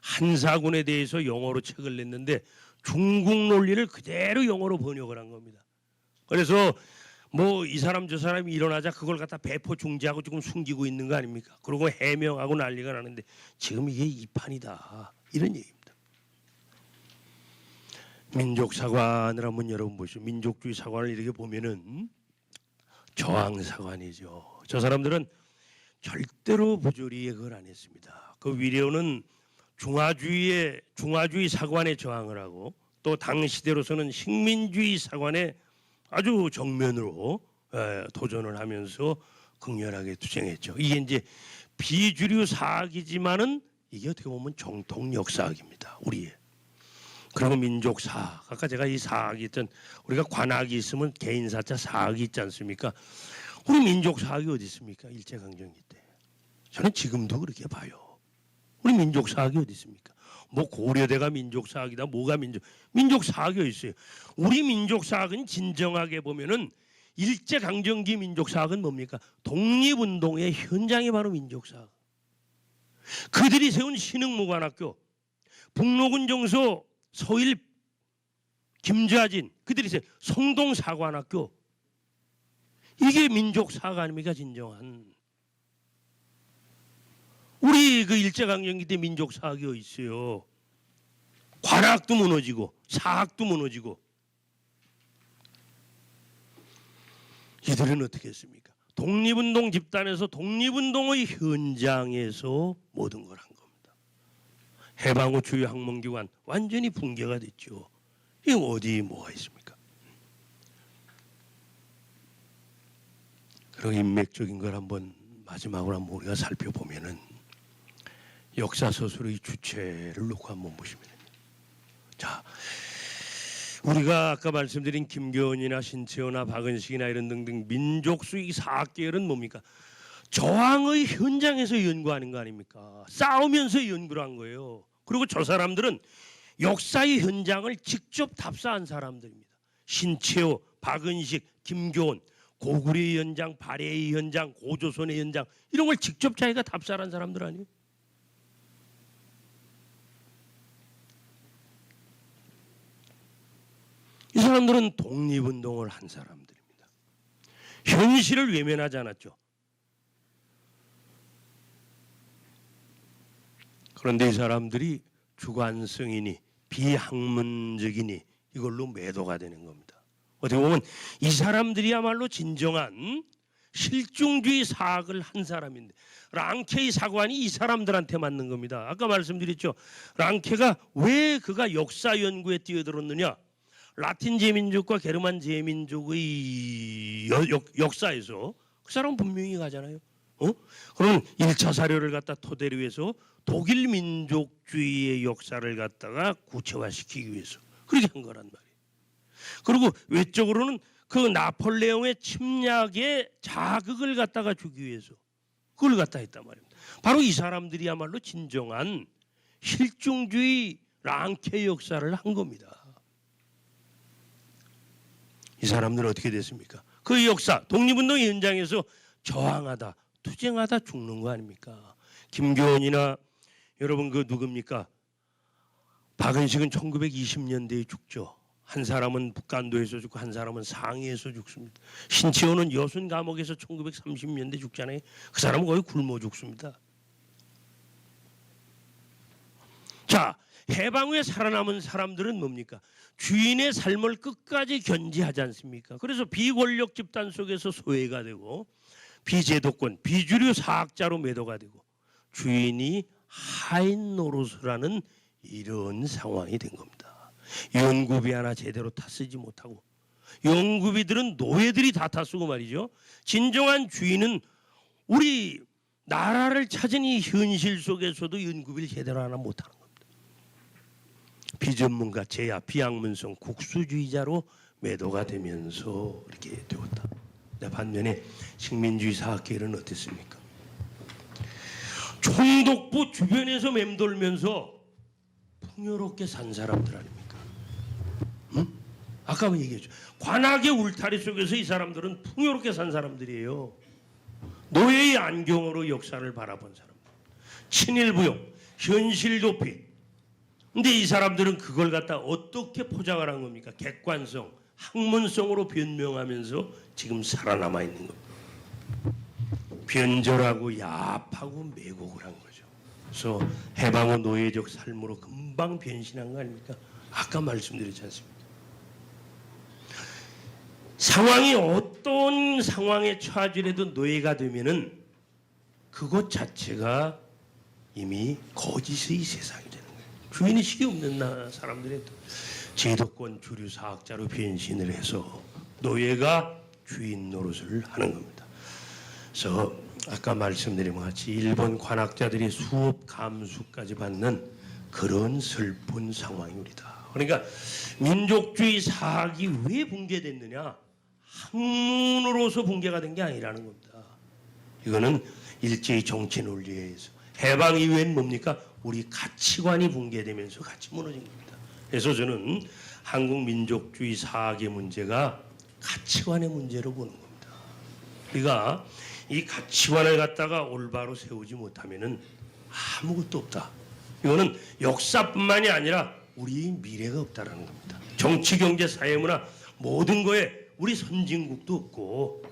한사군에 대해서 영어로 책을 냈는데 중국 논리를 그대로 영어로 번역을 한 겁니다. 그래서 뭐 이 사람 저 사람이 일어나자 그걸 갖다 배포 중지하고 지금 숨기고 있는 거 아닙니까? 그러고 해명하고 난리가 나는데 지금 이게 이판이다 이런 얘기입니다. 민족사관을 한번 여러분 보시죠. 민족주의 사관을 이렇게 보면은 저항사관이죠. 저 사람들은 절대로 부조리에 그걸 안 했습니다. 그 위례어는 중화주의 사관에 저항을 하고 또 당시대로서는 식민주의 사관에 아주 정면으로 도전을 하면서 극렬하게 투쟁했죠. 이게 이제 비주류 사학이지만은 이게 어떻게 보면 정통 역사학입니다. 우리의. 그리고 민족사학. 아까 제가 이 사학이 있던 우리가 관학이 있으면 개인사자 사학이 있지 않습니까? 우리 민족사학이 어디 있습니까? 일제강점기 때. 저는 지금도 그렇게 봐요. 우리 민족사학이 어디 있습니까? 뭐 고려대가 민족사학이다 뭐가 민족사학이 어디 있어요? 우리 민족사학은 진정하게 보면은 일제강점기 민족사학은 뭡니까? 독립운동의 현장이 바로 민족사학. 그들이 세운 신흥무관학교, 북로군 정서 서일 김좌진, 그들이 세운 성동사관학교, 이게 민족사학 아닙니까? 진정한. 우리 그 일제강점기 때 민족사학이 어디 있어요? 관학도 무너지고 사학도 무너지고. 이들은 어떻게 했습니까? 독립운동 집단에서 독립운동의 현장에서 모든 걸 한 겁니다. 해방 후 주요 학문기관 완전히 붕괴가 됐죠. 이게 어디 뭐가 있습니까? 그리고 인맥적인 걸 한번 마지막으로 한번 우리가 살펴보면은 역사서술의 주체를 놓고 한번 보시면 됩니다. 자, 우리가 아까 말씀드린 김교훈이나 신채호나 박은식이나 이런 등등 민족수익 사학계열은 뭡니까? 저항의 현장에서 연구하는 거 아닙니까? 싸우면서 연구를 한 거예요. 그리고 저 사람들은 역사의 현장을 직접 답사한 사람들입니다. 신채호, 박은식, 김교훈, 고구려의 현장, 발해의 현장, 고조선의 현장 이런 걸 직접 자기가 답사한 사람들 아니에요? 이 사람들은 독립운동을 한 사람들입니다. 현실을 외면하지 않았죠. 그런데 이 사람들이 주관성이니 비학문적이니 이걸로 매도가 되는 겁니다. 어떻게 보면 이 사람들이야말로 진정한 실중주의 사학을 한 사람인데 랑케의 사관이 이 사람들한테 맞는 겁니다. 아까 말씀드렸죠. 랑케가 왜 그가 역사 연구에 뛰어들었느냐? 라틴 제민족과 게르만 제민족의 역사에서 그 사람은 분명히 가잖아요. 그러면 1차 사료를 갖다 토대로 해서 독일 민족주의의 역사를 갖다가 구체화시키기 위해서 그렇게 한 거란 말이에요. 그리고 외적으로는 그 나폴레옹의 침략에 자극을 갖다가 주기 위해서 그걸 갖다 했단 말입니다. 바로 이 사람들이야말로 진정한 실중주의 랑케 역사를 한 겁니다. 이 사람들은 어떻게 됐습니까? 그 역사 독립운동의 현장에서 저항하다 투쟁하다 죽는 거 아닙니까? 김교원이나 여러분 그 누굽니까? 박은식은 1920년대에 죽죠. 한 사람은 북간도에서 죽고 한 사람은 상해에서 죽습니다. 신치호는 여순 감옥에서 1930년대 죽잖아요. 그 사람은 거의 굶어 죽습니다. 자, 해방 후에 살아남은 사람들은 뭡니까? 주인의 삶을 끝까지 견지하지 않습니까? 그래서 비권력 집단 속에서 소외가 되고 비제도권, 비주류 사학자로 매도가 되고 주인이 하인 노릇을 하는 이런 상황이 된 겁니다. 연구비 하나 제대로 다 쓰지 못하고 연구비들은 노예들이 다 쓰고 말이죠. 진정한 주인은 우리 나라를 찾은 이 현실 속에서도 연구비를 제대로 하나 못하는 겁니다. 비전문가, 제야, 비학문성, 국수주의자로 매도가 되면서 이렇게 되었다. 반면에 식민주의 사학계는 어땠습니까? 총독부 주변에서 맴돌면서 풍요롭게 산 사람들 아닙니까? 응? 아까 얘기했죠. 관악의 울타리 속에서 이 사람들은 풍요롭게 산 사람들이에요. 노예의 안경으로 역사를 바라본 사람들. 친일부용, 현실 도피. 근데 이 사람들은 그걸 갖다 어떻게 포장을 한 겁니까? 객관성, 학문성으로 변명하면서 지금 살아남아 있는 겁니다. 변절하고 야합하고 매곡을 한 거죠. 그래서 해방 후 노예적 삶으로 금방 변신한 거 아닙니까? 아까 말씀드렸지 않습니까? 상황이 어떤 상황에 처하더라도 노예가 되면은 그것 자체가 이미 거짓의 세상이 되는 거예요. 주인의식이 없는 사람들의 제도권 주류 사학자로 변신을 해서 노예가 주인 노릇을 하는 겁니다. 그래서 아까 말씀드린 것 같이 일본 관학자들이 수업 감수까지 받는 그런 슬픈 상황입니다. 그러니까 민족주의 사학이 왜 붕괴됐느냐? 학문으로서 붕괴가 된 게 아니라는 겁니다. 이거는 일제의 정치 논리에 의해서 해방 이후엔 뭡니까? 우리 가치관이 붕괴되면서 같이 무너진 겁니다. 그래서 저는 한국 민족주의 사학의 문제가 가치관의 문제로 보는 겁니다. 우리가 이 가치관을 갖다가 올바로 세우지 못하면은 아무것도 없다. 이거는 역사뿐만이 아니라 우리의 미래가 없다라는 겁니다. 정치, 경제, 사회, 문화 모든 거에 우리 선진국도 없고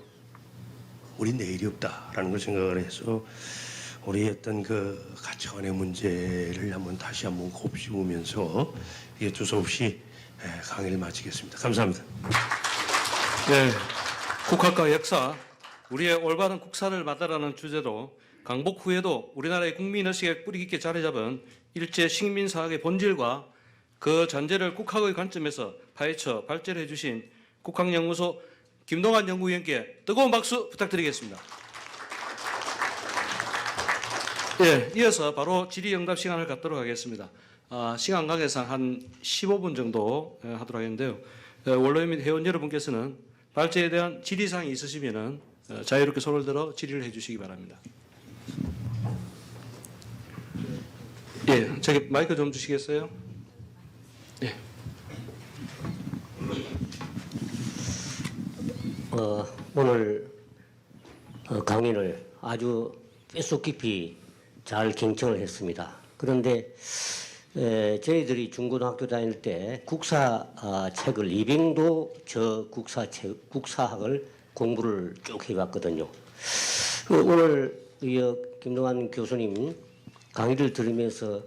우리 내일이 없다라는 걸 생각을 해서 우리 어떤 그 가치관의 문제를 다시 한번 곱씹으면서 이게 두서없이 강의를 마치겠습니다. 감사합니다. 네, 국학과 역사, 우리의 올바른 국사를 만들라는 주제로 강복 후에도 우리나라의 국민의식에 뿌리 깊게 자리 잡은 일제 식민사학의 본질과 그 잔재를 국학의 관점에서 파헤쳐 발제를 해주신 국학연구소 김동환 연구위원께 뜨거운 박수 부탁드리겠습니다. 예, 이어서 바로 질의응답 시간을 갖도록 하겠습니다. 시간 관계상 한 15분 정도 하도록 하겠는데요. 원로인 및 회원 여러분께서는 발제에 대한 질의사항이 있으시면 자유롭게 손을 들어 질의를 해주시기 바랍니다. 예, 저기 마이크 좀 주시겠어요? 예. 오늘 강의를 아주 뼛속 깊이 잘 경청을 했습니다. 그런데 저희들이 중고등학교 다닐 때 국사 책을 이병도 저 국사학을 공부를 쭉 해왔거든요. 오늘 김동환 교수님 강의를 들으면서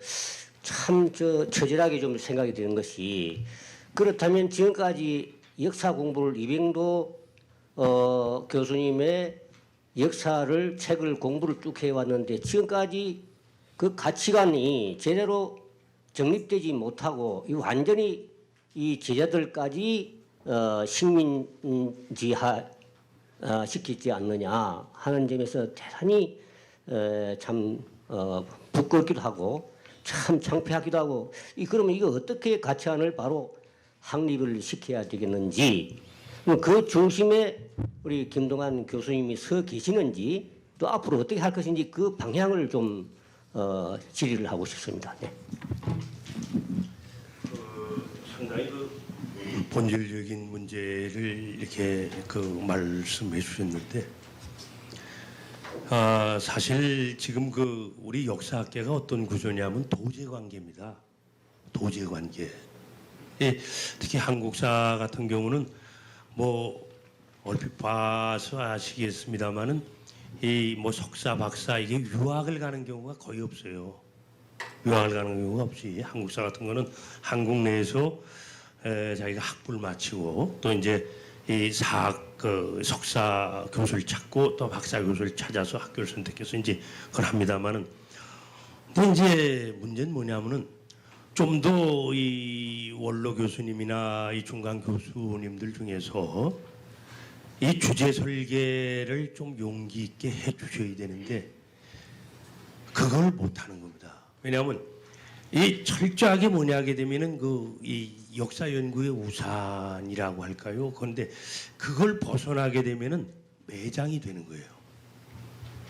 참 처절하게 좀 생각이 드는 것이, 그렇다면 지금까지 역사 공부를 이병도 교수님의 역사를 책을 공부를 쭉 해왔는데 지금까지 그 가치관이 제대로 정립되지 못하고 완전히 이 제자들까지 식민지화 시키지 않느냐 하는 점에서 대단히 참 부끄럽기도 하고 참 창피하기도 하고 그러면 이거 어떻게 가치안을 바로 확립을 시켜야 되겠는지 그 중심에 우리 김동완 교수님이 서 계시는지 또 앞으로 어떻게 할 것인지 그 방향을 좀 질의를 하고 싶습니다. 네. 상당히 본질적인 문제를 이렇게 말씀해 주셨는데 사실 지금 우리 역사학계가 어떤 구조냐면 도제관계입니다. 도제관계. 예, 특히 한국사 같은 경우는 뭐 얼핏 봐서 아시겠습니다만은 이 석사, 박사 이게 유학을 가는 경우가 거의 없어요. 유학을 가는 경우가 없이 한국사 같은 거는 한국 내에서 자기가 학부를 마치고 또 이제 이 석사 교수를 찾고 또 박사 교수를 찾아서 학교를 선택해서 이제 그걸 합니다만은 근데 이제 문제는 뭐냐면은 좀 더 이 원로 교수님이나 이 중간 교수님들 중에서 이 주제 설계를 좀 용기 있게 해 주셔야 되는데 그걸 못 하는 겁니다. 왜냐하면 이 철저하게 하게 되면은 이 역사 연구의 우산이라고 할까요? 그런데 그걸 벗어나게 되면은 매장이 되는 거예요.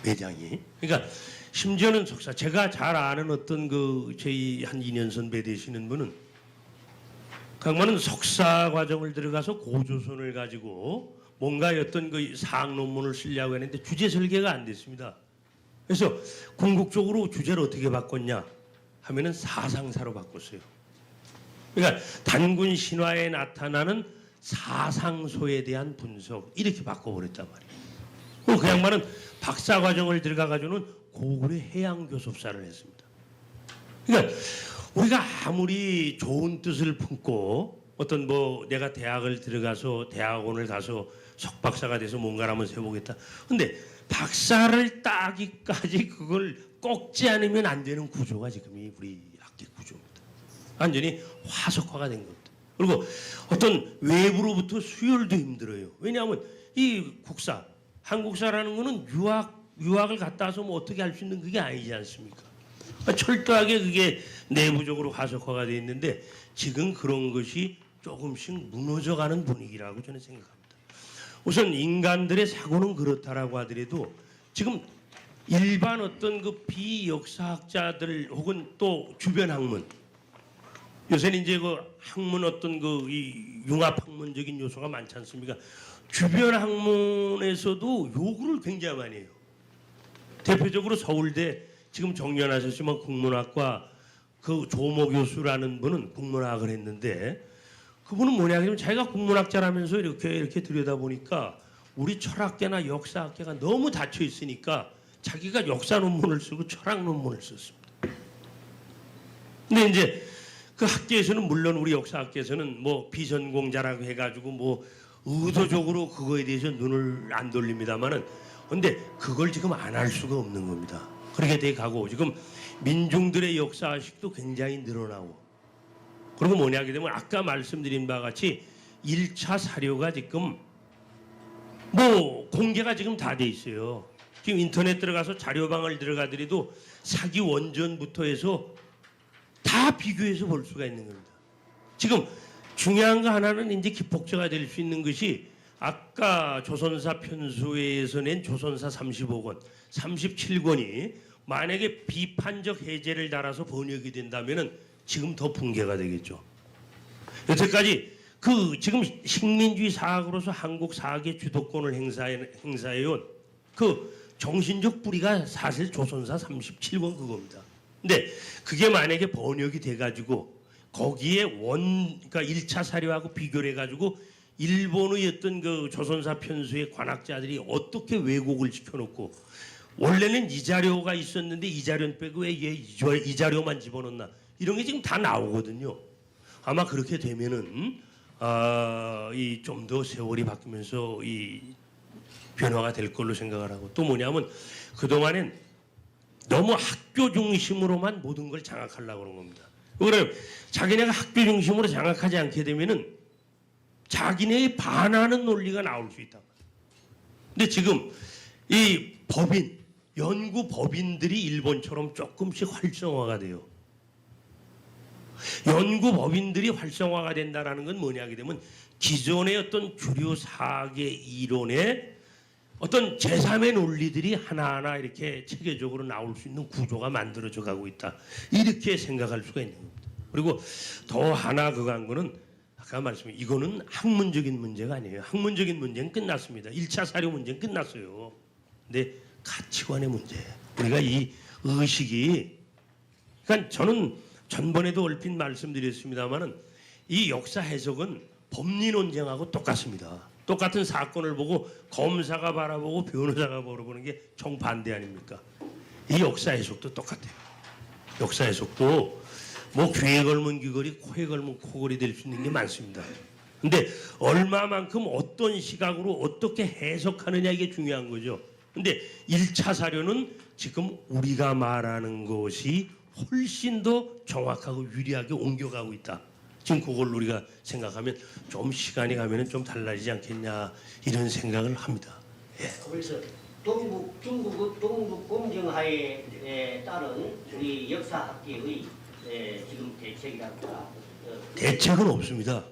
매장이. 그러니까 심지어는 석사 제가 잘 아는 어떤 저희 한 2년 선배 되시는 분은 강만은 석사 과정을 들어가서 고조선을 가지고 뭔가 어떤 사학 논문을 쓰려고 했는데 주제 설계가 안 됐습니다. 그래서 궁극적으로 주제를 어떻게 바꿨냐 하면은 사상사로 바꿨어요. 그러니까 단군 신화에 나타나는 사상소에 대한 분석 이렇게 바꿔버렸단 말이에요. 그 양반은 박사 과정을 들어가 가지고는 고구려 해양교섭사를 했습니다. 그러니까 우리가 아무리 좋은 뜻을 품고 어떤 내가 대학을 들어가서 대학원을 가서 석박사가 돼서 뭔가를 한번 해보겠다. 근데 박사를 따기까지 그걸 꺾지 않으면 안 되는 구조가 지금 우리 학계 구조입니다. 완전히 화석화가 된 겁니다. 그리고 어떤 외부로부터 수혈도 힘들어요. 왜냐하면 이 국사, 한국사라는 거는 유학을 갔다 와서 어떻게 할 수 있는 그게 아니지 않습니까? 철저하게 그게 내부적으로 화석화가 되어 있는데 지금 그런 것이 조금씩 무너져가는 분위기라고 저는 생각합니다. 우선 인간들의 사고는 그렇다라고 하더라도 지금 일반 어떤 비역사학자들 혹은 또 주변 학문 요새는 이제 학문 어떤 이 융합학문적인 요소가 많지 않습니까? 주변 학문에서도 요구를 굉장히 많이 해요. 대표적으로 서울대 지금 정년하셨지만 국문학과 조모 교수라는 분은 국문학을 했는데 그분은 뭐냐면 자기가 국문학자라면서 이렇게 들여다보니까 우리 철학계나 역사학계가 너무 닫혀 있으니까 자기가 역사 논문을 쓰고 철학 논문을 썼습니다. 근데 이제 그 학계에서는 물론 우리 역사학계에서는 비전공자라고 해가지고 의도적으로 그거에 대해서 눈을 안 돌립니다만은 근데 그걸 지금 안 할 수가 없는 겁니다. 그렇게 돼 가고 지금 민중들의 역사의식도 굉장히 늘어나고 그리고 하게 되면 아까 말씀드린 바와 같이 1차 사료가 지금 공개가 지금 다 돼 있어요. 지금 인터넷 들어가서 자료방을 들어가더라도 사기 원전부터 해서 다 비교해서 볼 수가 있는 겁니다. 지금 중요한 거 하나는 이제 기폭제가 될 수 있는 것이 아까 조선사 편수회에서 낸 조선사 35권, 37권이 만약에 비판적 해제를 달아서 번역이 된다면은 지금 더 붕괴가 되겠죠. 여태까지 지금 식민주의 사학으로서 한국 사학의 주도권을 행사해온 정신적 뿌리가 사실 조선사 37권 그겁니다. 근데 그게 만약에 번역이 돼가지고 거기에 그러니까 1차 사료하고 비교를 해가지고 일본의 어떤 조선사 편수의 관학자들이 어떻게 왜곡을 시켜놓고 원래는 이 자료가 있었는데 이 자료는 빼고 왜 이 자료만 집어넣나 이런 게 지금 다 나오거든요. 아마 그렇게 되면은 이 좀 더 세월이 바뀌면서 이 변화가 될 걸로 생각을 하고 또 뭐냐면 그동안엔 너무 학교 중심으로만 모든 걸 장악하려고 그런 겁니다. 그러면 자기네가 학교 중심으로 장악하지 않게 되면은 자기네에 반하는 논리가 나올 수 있다. 근데 지금 이 법인, 연구 법인들이 일본처럼 조금씩 활성화가 돼요. 연구 법인들이 활성화가 된다는 건 뭐냐 하게 되면 기존의 어떤 주류 사계 이론의 어떤 제3의 논리들이 하나하나 이렇게 체계적으로 나올 수 있는 구조가 만들어져 가고 있다. 이렇게 생각할 수가 있는 겁니다. 그리고 더 하나 그거 한 거는 아까 말씀드린 이거는 학문적인 문제가 아니에요. 학문적인 문제는 끝났습니다. 1차 사료 문제는 끝났어요. 근데 가치관의 문제. 우리가 이 의식이 그러니까 저는 전번에도 얼핏 말씀드렸습니다마는 이 역사 해석은 법리 논쟁하고 똑같습니다. 똑같은 사건을 보고 검사가 바라보고 변호사가 바라보는 게 정반대 아닙니까? 이 역사 해석도 똑같아요. 역사 해석도 뭐 귀에 걸면 귀걸이, 코에 걸면 코걸이 될 수 있는 게 많습니다. 근데 얼마만큼 어떤 시각으로 어떻게 해석하느냐 이게 중요한 거죠. 근데 1차 사료는 지금 우리가 말하는 것이 훨씬 더 정확하고 유리하게 옮겨가고 있다. 지금 그걸 우리가 생각하면 좀 시간이 가면은 좀 달라지지 않겠냐 이런 생각을 합니다. 예. 그래서 중국 동북 공정하에 따른 우리 역사학계의 지금 대책이랄까 대책은 없습니다.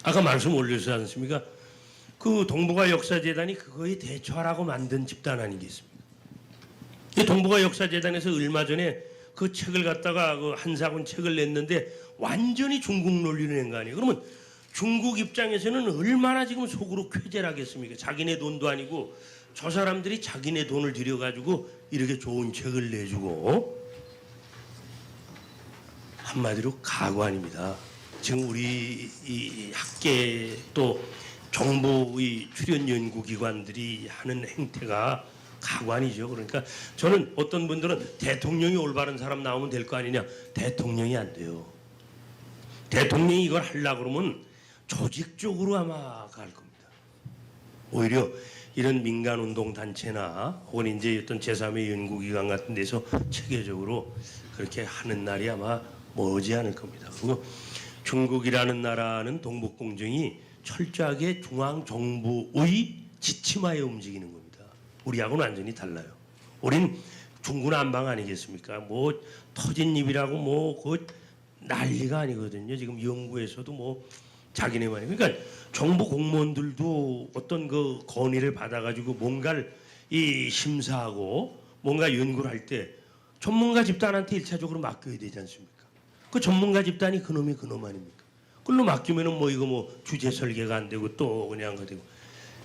아까 말씀 올렸지 않습니까? 그 동북아 역사재단이 그거에 대처하라고 만든 집단 아니겠습니까? 이 동북아 역사재단에서 얼마 전에 그 책을 갖다가 그 한사군 책을 냈는데 완전히 중국 논리를 낸 거 아니에요. 그러면 중국 입장에서는 얼마나 지금 속으로 쾌재를 하겠습니까? 자기네 돈도 아니고 저 사람들이 자기네 돈을 들여가지고 이렇게 좋은 책을 내주고 한마디로 가관입니다. 지금 우리 이 학계 또 정부의 출연 연구기관들이 하는 행태가 가관이죠. 그러니까 저는 어떤 분들은 대통령이 올바른 사람 나오면 될 거 아니냐. 대통령이 안 돼요. 대통령이 이걸 하려고 그러면 조직적으로 아마 갈 겁니다. 오히려 이런 민간운동단체나 혹은 이제 어떤 제3의 연구기관 같은 데서 체계적으로 그렇게 하는 날이 아마 머지 않을 겁니다. 그리고 중국이라는 나라는 동북공정이 철저하게 중앙정부의 지침하에 움직이는 겁니다. 우리하고는 완전히 달라요. 우린 중구난방 아니겠습니까? 뭐 터진 입이라고 뭐 그 난리가 아니거든요. 지금 연구에서도 뭐 자기네만이 그러니까 정부 공무원들도 어떤 그 건의를 받아가지고 뭔가를 이 심사하고 뭔가 연구를 할 때 전문가 집단한테 1차적으로 맡겨야 되지 않습니까? 그 전문가 집단이 그놈이 그놈 아닙니까? 그걸로 맡기면은 뭐 이거 뭐 주제 설계가 안 되고 또 그냥 그 되고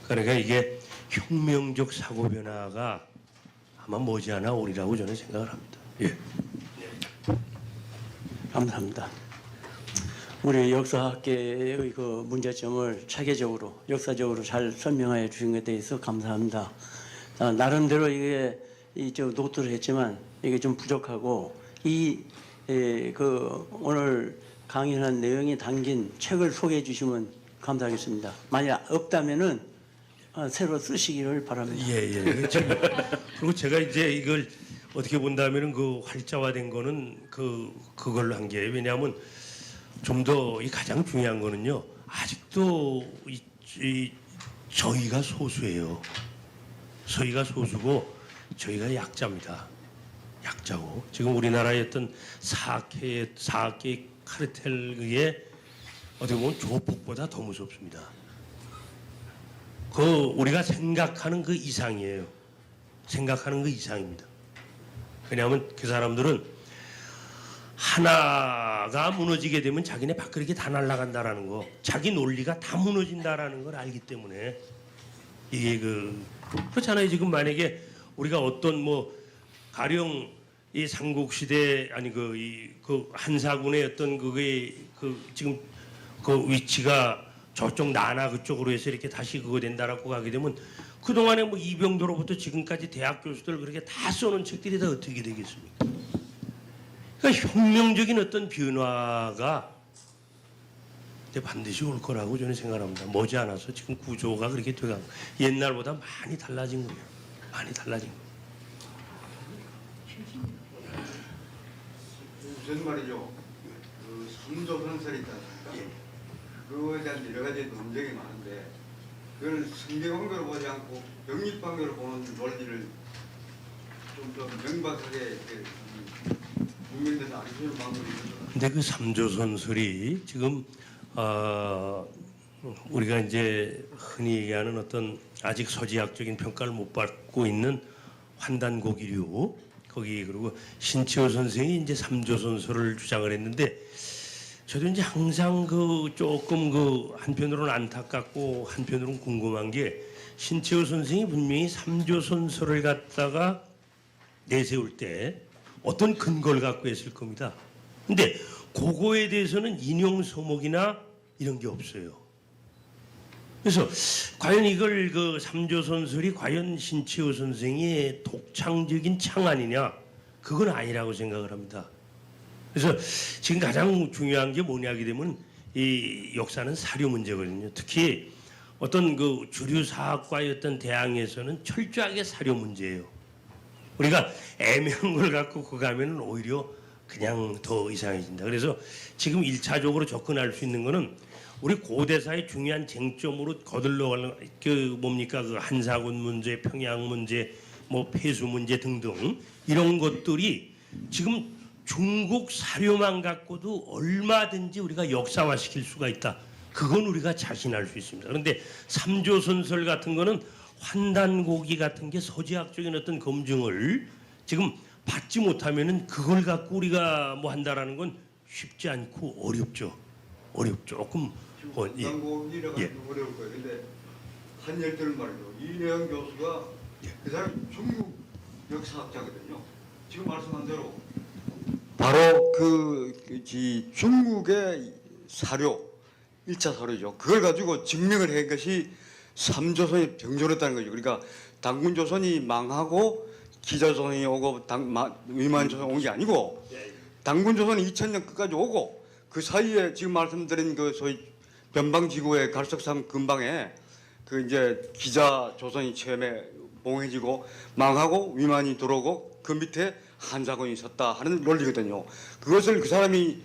그러니까 이게 혁명적 사고 변화가 아마 머지않아 오리라고 저는 생각을 합니다. 예. 감사합니다. 우리 역사학계의 그 문제점을 체계적으로 역사적으로 잘 설명해 주신 것에 대해서 감사합니다. 나름대로 이게 이저 노트를 했지만 이게 좀 부족하고 그 오늘 강연한 내용이 담긴 책을 소개해 주시면 감사하겠습니다. 만약 없다면은 새로 쓰시기를 바랍니다. 예. 그리고 제가 이제 이걸 어떻게 본다면은 그 활자화된 거는 그걸로 한 게 왜냐하면 좀 더 이 가장 중요한 거는요. 아직도 저희가 소수예요. 저희가 소수고 저희가 약자입니다. 약자고 지금 우리나라의 어떤 사학계의 카르텔의 어떻게 보면 조폭보다 더 무섭습니다. 그 우리가 생각하는 그 이상이에요. 생각하는 그 이상입니다. 왜냐하면 그 사람들은 하나가 무너지게 되면 자기네 밥그릇이 다 날아간다라는 거, 자기 논리가 다 무너진다라는 걸 알기 때문에 이게 그렇잖아요. 지금 만약에 우리가 어떤 뭐 가령 이 삼국시대 아니 그 한사군의 어떤 그게 지금 그 위치가 저쪽 나나 그쪽으로 해서 이렇게 다시 그거 된다라고 가게 되면 그동안에 뭐 이병도로부터 지금까지 대학 교수들 그렇게 다 써놓은 책들이 다 어떻게 되겠습니까? 그러니까 혁명적인 어떤 변화가 반드시 올 거라고 저는 생각합니다. 머지않아서 지금 구조가 그렇게 돼가고 옛날보다 많이 달라진 거예요. 많이 달라진 거예요. 우선 말이죠. 그 삼조 건설이 있지 않습니까? 그거에 대한 여러 가지 논쟁이 많은데 그걸 성경관계로 보지 않고 병립관계로 보는 논리를 좀 더 명백하게 이렇게 국민들한테 알려주는 방법이 있는 것 같아요. 근데 그 삼조선설이 지금 우리가 이제 흔히 얘기하는 어떤 아직 서지학적인 평가를 못 받고 있는 환단고기류 거기 그리고 신치호 선생이 이제 삼조선설을 주장을 했는데 저도 이제 항상 그 조금 그 한편으로는 안타깝고 한편으로는 궁금한 게 신치호 선생이 분명히 삼조선설을 갖다가 내세울 때 어떤 근거를 갖고 했을 겁니다. 근데 그거에 대해서는 인용 서목이나 이런 게 없어요. 그래서 과연 이걸 그 삼조선설이 과연 신치호 선생의 독창적인 창안이냐? 그건 아니라고 생각을 합니다. 그래서 지금 가장 중요한 게 뭐냐 하게 되면 이 역사는 사료 문제거든요. 특히 어떤 그 주류 사학과의 어떤 대항에서는 철저하게 사료 문제예요. 우리가 애매한 걸 갖고 그거 가면은 오히려 그냥 더 이상해진다. 그래서 지금 1차적으로 접근할 수 있는 거는 우리 고대사의 중요한 쟁점으로 거들러가는 그 뭡니까 그 한사군 문제, 평양 문제, 뭐 폐수 문제 등등 이런 것들이 지금 중국 사료만 갖고도 얼마든지 우리가 역사화시킬 수가 있다. 그건 우리가 자신할 수 있습니다. 그런데 삼조선설 같은 거는 환단고기 같은 게 서지학적인 어떤 검증을 지금 받지 못하면은 그걸 갖고 우리가 뭐 한다라는 건 쉽지 않고 어렵죠. 조금 예. 당고기라 예. 가지고 어려울 거예요. 근데 한열들은 말이죠. 이내영 교수가 그 사람 중국 역사학자거든요. 지금 말씀한 대로 바로 중국의 사료, 1차 사료죠. 그걸 가지고 증명을 한 것이 삼조선이 병졸했다는 거죠. 그러니까 당군조선이 망하고 기자조선이 오고 위만조선이 온 게 아니고 당군조선이 2000년 끝까지 오고 그 사이에 지금 말씀드린 그 소위 변방지구의 갈석산 근방에 그 이제 기자조선이 처음에 봉해지고 망하고 위만이 들어오고 그 밑에 한사군이 있었다 하는 논리거든요. 그것을 그 사람이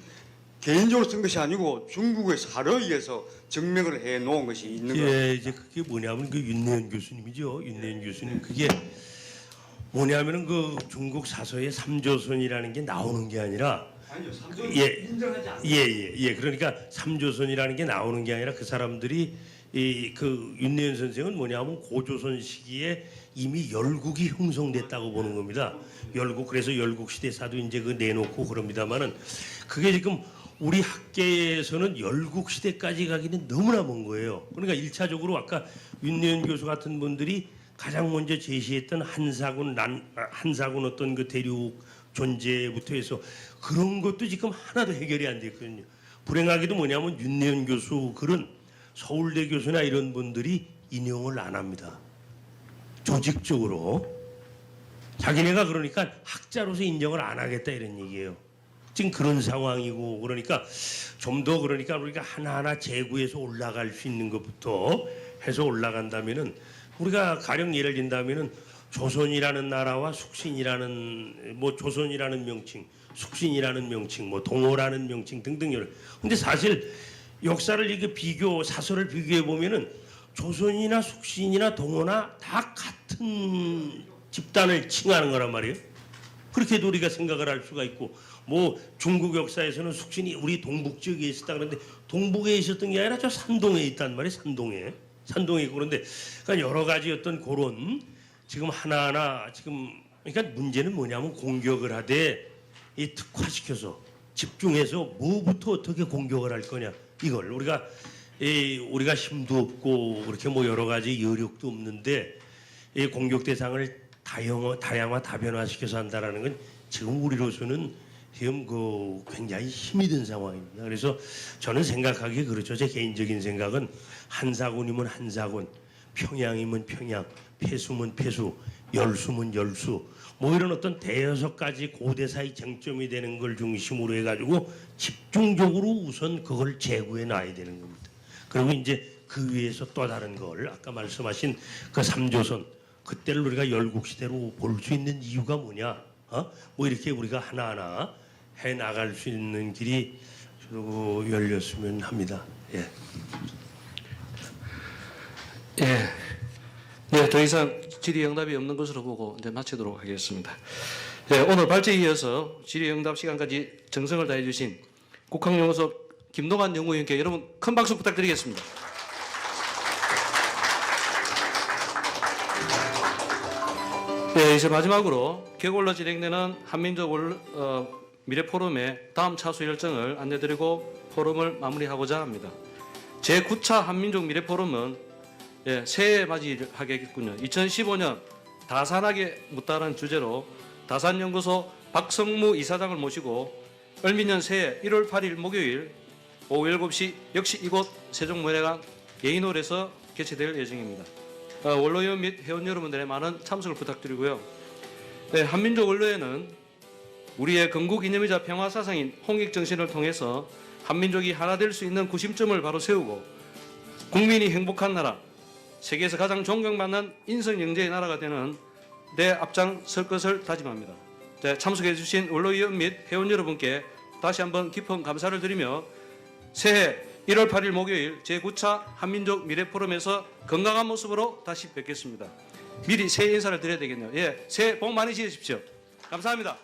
개인적으로 쓴 것이 아니고 중국의 사료에 의해서 증명을 해 놓은 것이 있는 거예요. 예, 이제 그게 뭐냐면 그 윤내현 교수님이죠. 윤내현 교수님 그게 뭐냐면은 그 중국 사서에 삼조선이라는 게 나오는 게 아니라 아니요, 삼조선 예. 인정하지 않아요. 예. 그러니까 삼조선이라는 게 나오는 게 아니라 그 사람들이 이 그 윤내현 선생은 뭐냐면 고조선 시기에 이미 열국이 형성됐다고 보는 겁니다. 열국 그래서 열국 시대사도 이제 그 내놓고 그럽니다만은 그게 지금 우리 학계에서는 열국 시대까지 가기는 너무나 먼 거예요. 그러니까 1차적으로 아까 윤내현 교수 같은 분들이 가장 먼저 제시했던 한사군 어떤 그 대륙 존재부터 해서 그런 것도 지금 하나도 해결이 안 됐거든요. 불행하게도 뭐냐면 윤내현 교수 글은 서울대 교수나 이런 분들이 인용을 안 합니다. 조직적으로 자기네가 그러니까 학자로서 인정을 안 하겠다 이런 얘기예요. 지금 그런 상황이고 그러니까 좀 더 그러니까 우리가 하나하나 재구해서 올라갈 수 있는 것부터 해서 올라간다면은 우리가 가령 예를 든다면은 조선이라는 나라와 숙신이라는 뭐 조선이라는 명칭, 숙신이라는 명칭, 뭐 동호라는 명칭 등등 여러. 근데 사실 역사를 이게 사설을 비교해 보면은 조선이나 숙신이나 동호나 다 같은 집단을 칭하는 거란 말이에요. 그렇게도 우리가 생각을 할 수가 있고 뭐 중국 역사에서는 숙신이 우리 동북 지역에 있었다 그러는데 동북에 있었던 게 아니라 저 산동에 있단 말이에요. 산동에 있고 그런데 그러니까 여러 가지 어떤 그런 지금 하나하나 지금 그러니까 문제는 뭐냐면 공격을 하되 이 특화시켜서 집중해서 뭐부터 어떻게 공격을 할 거냐 이걸 우리가 힘도 없고 그렇게 뭐 여러 가지 여력도 없는데 이 공격 대상을 다양화 다변화시켜서 한다라는 건 지금 우리로서는 지금 그 굉장히 힘이 든 상황입니다. 그래서 저는 생각하기에 그렇죠. 제 개인적인 생각은 한사군이면 한사군, 평양이면 평양, 폐수면 폐수, 열수면 열수, 뭐 이런 어떤 대여섯 가지 고대사의 쟁점이 되는 걸 중심으로 해가지고 집중적으로 우선 그걸 제구해 놔야 되는 겁니다. 그리고 이제 그 위에서 또 다른 걸 아까 말씀하신 그 삼조선 그때를 우리가 열국시대로 볼 수 있는 이유가 뭐냐? 뭐 이렇게 우리가 하나하나 해 나갈 수 있는 길이 열렸으면 합니다. 예. 예. 네, 더 이상 질의응답이 없는 것으로 보고 이제 마치도록 하겠습니다. 예, 오늘 발제에 이어서 질의응답 시간까지 정성을 다해 주신 국학연구소 김동완 연구위원께 여러분 큰 박수 부탁드리겠습니다. 네, 이제 마지막으로 개골로 진행되는 한민족 미래 포럼의 다음 차수 일정을 안내드리고 포럼을 마무리하고자 합니다. 제9차 한민족 미래 포럼은 새해 맞이하겠군요. 2015년 다산하게 묻다라는 주제로 다산연구소 박성무 이사장을 모시고 을미년 새해 1월 8일 목요일 오후 7시 역시 이곳 세종문화관 예인홀에서 개최될 예정입니다. 원로위원 및 회원 여러분들의 많은 참석을 부탁드리고요. 네, 한민족 원로회는 우리의 건국이념이자 평화사상인 홍익정신을 통해서 한민족이 하나 될 수 있는 구심점을 바로 세우고 국민이 행복한 나라, 세계에서 가장 존경받는 인성영재의 나라가 되는 데 앞장설 것을 다짐합니다. 네, 참석해 주신 원로위원 및 회원 여러분께 다시 한번 깊은 감사를 드리며 새해 1월 8일 목요일 제9차 한민족 미래포럼에서 건강한 모습으로 다시 뵙겠습니다. 미리 새해 인사를 드려야 되겠네요. 예, 새해 복 많이 지으십시오. 감사합니다.